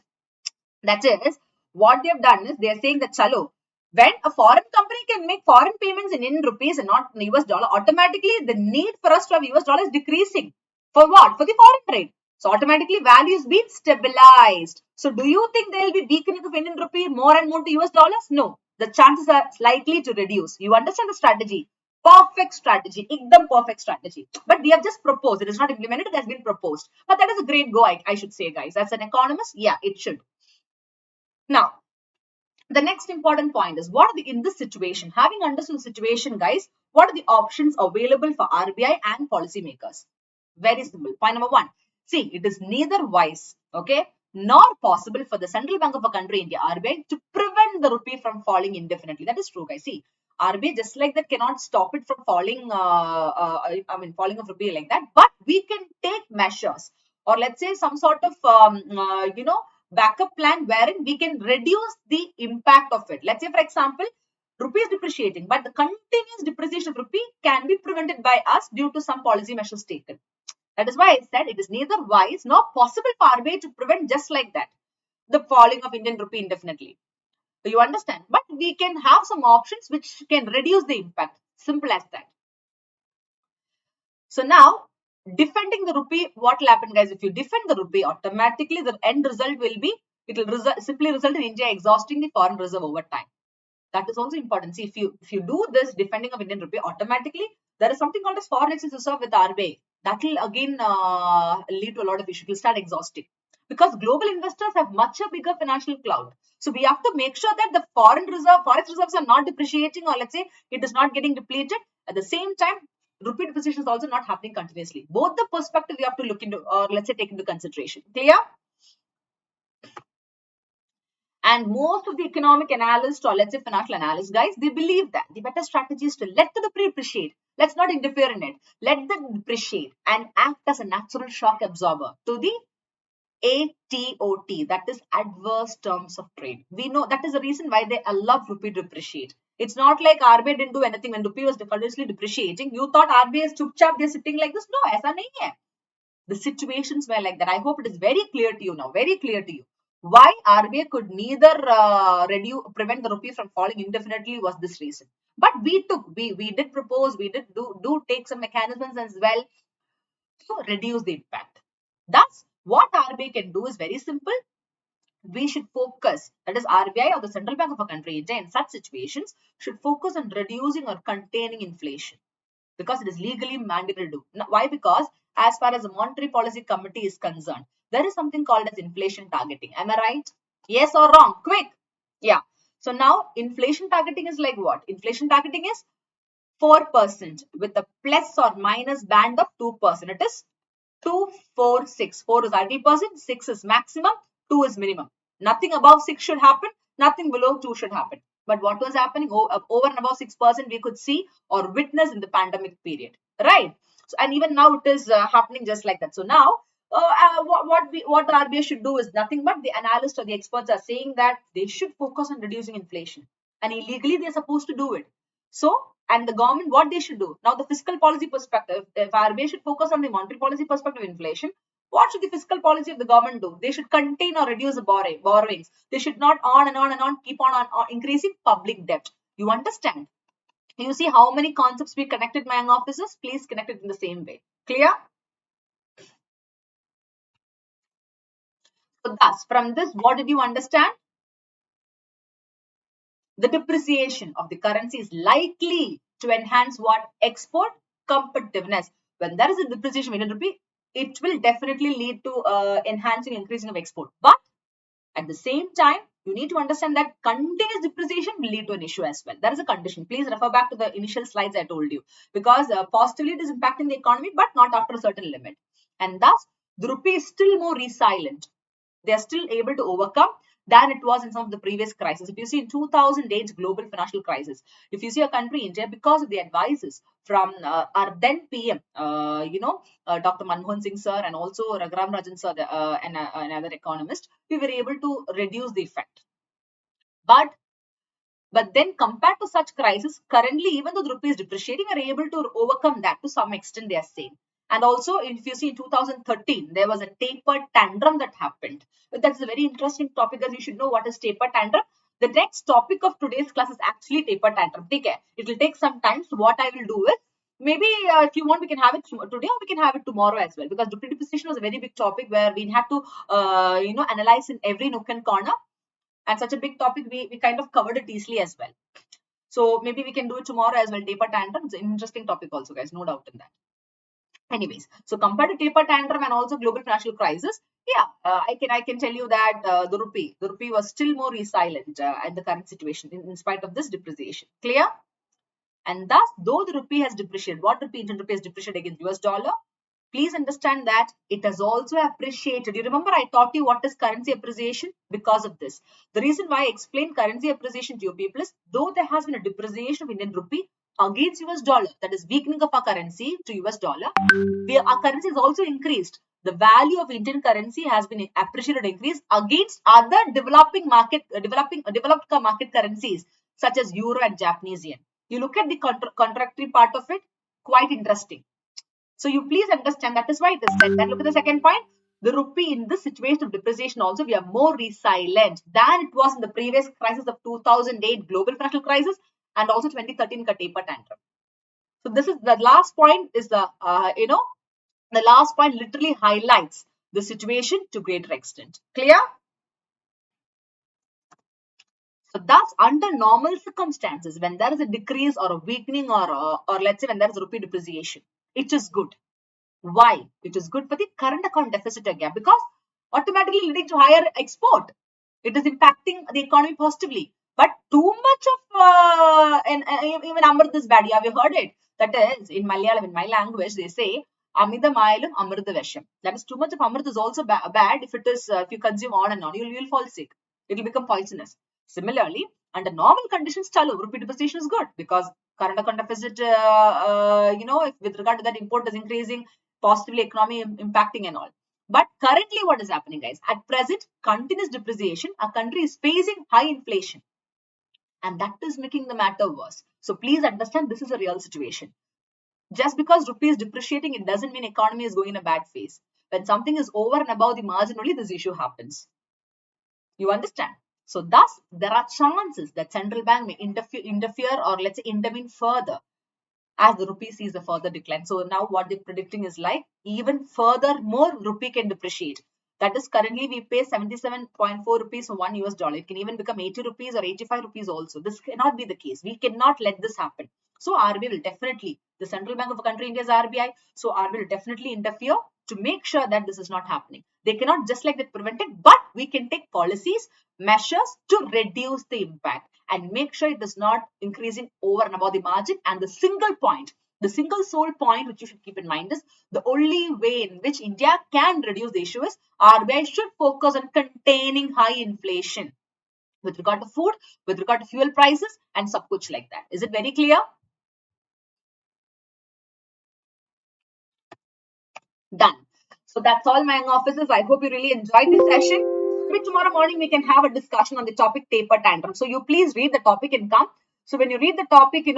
That is, what they have done is they are saying that chalo, when a foreign company can make foreign payments in Indian rupees and not in US dollar, automatically the need for us to have US dollar is decreasing. For what? For the foreign trade. So automatically value is being stabilized. So do you think there will be weakening of Indian rupee more and more to US dollars? No. The chances are slightly to reduce. You understand the strategy? Perfect strategy, ekdam perfect strategy. But we have just proposed. It is not implemented. It has been proposed. But that is a great go, I should say, guys. As an economist, yeah, it should. Now, the next important point is what are in this situation? Having understood the situation, guys, what are the options available for RBI and policymakers? Very simple. Point number one. See, it is neither wise, okay, nor possible for the central bank of a country, India, RBI, to prevent the rupee from falling indefinitely. That is true, guys. See, RBI just like that cannot stop it from falling, falling of rupee like that. But we can take measures, or let's say some sort of, backup plan wherein we can reduce the impact of it. Let's say, for example, rupee is depreciating, but the continuous depreciation of rupee can be prevented by us due to some policy measures taken. That is why I said it is neither wise nor possible for RBI to prevent just like that the falling of Indian rupee indefinitely. So you understand? But we can have some options which can reduce the impact. Simple as that. So now, defending the rupee, what will happen, guys? If you defend the rupee, automatically the end result will be, it will simply result in India exhausting the foreign reserve over time. That is also important. See, if you do this defending of Indian rupee, automatically there is something called as foreign exchange reserve with RBI. That will again lead to a lot of issues. It will start exhausting because global investors have much a bigger financial cloud. So we have to make sure that the foreign reserves are not depreciating, or let's say it is not getting depleted. At the same time, rupee depreciation is also not happening continuously. Both the perspective we have to look into, or let's say take into consideration. Clear? And most of the economic analysts, or let's say financial analysts, guys, they believe that the better strategy is to let the rupee depreciate. Let's not interfere in it. Let them depreciate and act as a natural shock absorber to the ATOT, that is adverse terms of trade. We know that is the reason why they allow rupee to depreciate. It's not like RBI didn't do anything when rupee was continuously depreciating. You thought RBI is chupchap, they're sitting like this. No, aisa nahi hai. The situations were like that. I hope it is very clear to you now, very clear to you. Why RBI could neither prevent the rupee from falling indefinitely was this reason. But we did propose, we did do take some mechanisms as well to reduce the impact. Thus, what RBI can do is very simple. We should focus, that is RBI or the central bank of a country, India, in such situations should focus on reducing or containing inflation because it is legally mandatory to do. Now, why? Because as far as the Monetary Policy Committee is concerned, there is something called as inflation targeting. Am I right? Yes or wrong? Quick. Yeah. So now inflation targeting is like what? Inflation targeting is 4% with a plus or minus band of 2%. It is 2, 4, 6. 4 is 30%, 6 is maximum, 2 is minimum. Nothing above 6 should happen, nothing below 2 should happen. But what was happening over and above 6% we could see or witness in the pandemic period, right? So, and even now it is happening just like that. So now what the RBI should do is nothing but the analysts or the experts are saying that they should focus on reducing inflation, and illegally they are supposed to do it. So, and the government, what they should do now, the fiscal policy perspective, if RBI should focus on the monetary policy perspective of inflation, what should the fiscal policy of the government do? They should contain or reduce the borrowings. They should not on and on and on keep on increasing public debt. You understand? You see how many concepts we connected, my young officers? Please connect it in the same way. Clear? So thus, from this, what did you understand? The depreciation of the currency is likely to enhance what? Export competitiveness. When there is a depreciation of Indian rupee, it will definitely lead to enhancing, increasing of export. But at the same time, you need to understand that continuous depreciation will lead to an issue as well. That is a condition. Please refer back to the initial slides I told you, because positively it is impacting the economy, but not after a certain limit. And thus, the rupee is still more resilient. They are still able to overcome than it was in some of the previous crises. If you see in 2008 global financial crisis, if you see a country, India, because of the advices from our then PM, Dr. Manmohan Singh sir, and also Raghuram Rajan sir, and another economist, we were able to reduce the effect. But then compared to such crisis, currently, even though the rupee is depreciating, we are able to overcome that to some extent, they are saying. And also, if you see in 2013, there was a taper tantrum that happened. But that's a very interesting topic, as you should know what is taper tantrum. The next topic of today's class is actually taper tantrum. Take care. It will take some time. So what I will do is, maybe if you want, we can have it today or we can have it tomorrow as well. Because rupee depreciation was a very big topic where we had to, analyze in every nook and corner. And such a big topic, we kind of covered it easily as well. So maybe we can do it tomorrow as well. Taper tantrum, it's an interesting topic also, guys, no doubt in that. Anyways, so compared to taper tantrum and also global financial crisis, yeah, I can tell you that the rupee was still more resilient at the current situation in spite of this depreciation. Clear? And thus, though the rupee has depreciated, what rupee, Indian rupee has depreciated against US dollar, please understand that it has also appreciated. You remember I taught you what is currency appreciation because of this. The reason why I explained currency appreciation to you people is, though there has been a depreciation of Indian rupee against US dollar, that is weakening of our currency to US dollar, our currency has also increased. The value of Indian currency has been appreciated, increased against other developed market currencies such as Euro and Japanese yen. You look at the contractory part of it, quite interesting. So you please understand that is why it is said that. Look at the second point. The rupee in this situation of depreciation also, we are more resilient than it was in the previous crisis of 2008 global financial crisis and also 2013 taper tantrum. So this is the last point is the last point literally highlights the situation to greater extent. Clear? So thus, under normal circumstances, when there is a decrease or a weakening or let's say when there is rupee depreciation, it is good. Why? It is good for the current account deficit again, because automatically leading to higher export. It is impacting the economy positively. But too much of even Amrit is bad. Have you heard it? That is, in Malayalam, in my language, they say Amidamayalum Amrita Vesham. That is, too much of Amrit is also bad if it is if you consume on and on. You'll fall sick. It will become poisonous. Similarly, under normal conditions, chalo, rupee depreciation is good because current account deficit, if with regard to that import is increasing, positively economy impacting and all. But currently what is happening, guys? At present, continuous depreciation, our country is facing high inflation. And that is making the matter worse. So please understand this is a real situation. Just because rupee is depreciating, it doesn't mean economy is going in a bad phase. When something is over and above the margin, only this issue happens. You understand? So thus, there are chances that central bank may interfere or let's say intervene further as the rupee sees a further decline. So now what they're predicting is like even further more rupee can depreciate. That is, currently we pay 77.4 rupees for $1 US. It can even become 80 rupees or 85 rupees also. This cannot be the case. We cannot let this happen. So RBI will definitely, the central bank of a country, India is RBI. So RBI will definitely interfere to make sure that this is not happening. They cannot just like that prevent it, but we can take policies, measures to reduce the impact and make sure it is not increasing over and above the margin. And the single point, the single sole point which you should keep in mind is the only way in which India can reduce the issue is RBI should focus on containing high inflation with regard to food, with regard to fuel prices and sab kuch like that. Is it very clear? Done. So that's all, my young officers. I hope you really enjoyed this session. Maybe tomorrow morning we can have a discussion on the topic taper tantrum. So you please read the topic and come. So when you read the topic, when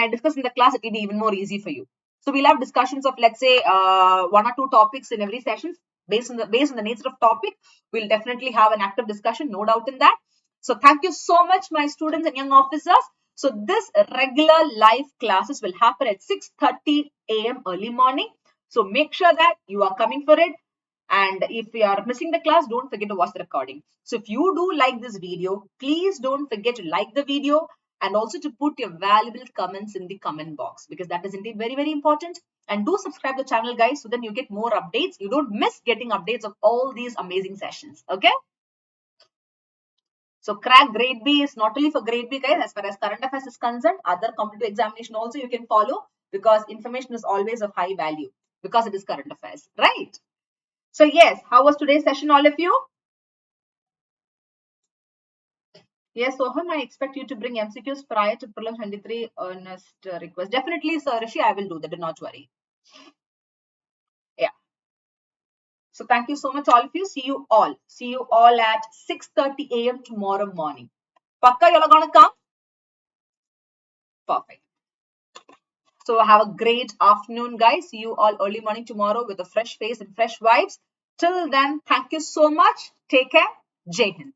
I discuss in the class, it will be even more easy for you. So we'll have discussions of, let's say, 1 or 2 topics in every session based on the nature of topic. We'll definitely have an active discussion, no doubt in that. So thank you so much, my students and young officers. So this regular live classes will happen at 6:30 a.m. early morning. So make sure that you are coming for it. And if you are missing the class, don't forget to watch the recording. So if you do like this video, please don't forget to like the video and also to put your valuable comments in the comment box, because that is indeed very, very important. And do subscribe to the channel, guys, so that you get more updates. You don't miss getting updates of all these amazing sessions. Okay? So crack grade B is not only for grade B, guys, as far as current affairs is concerned, other competitive examination also you can follow, because information is always of high value because it is current affairs, right? So yes, how was today's session, all of you? Yes, Soham, I expect you to bring MCQs prior to Prelim 23 earnest request. Definitely, Sir Rishi, I will do that. Do not worry. Yeah. So thank you so much, all of you. See you all. See you all at 6:30 a.m. tomorrow morning. Pakka, you're gonna come? Perfect. So have a great afternoon, guys. See you all early morning tomorrow with a fresh face and fresh vibes. Till then, thank you so much. Take care. Jai Hind.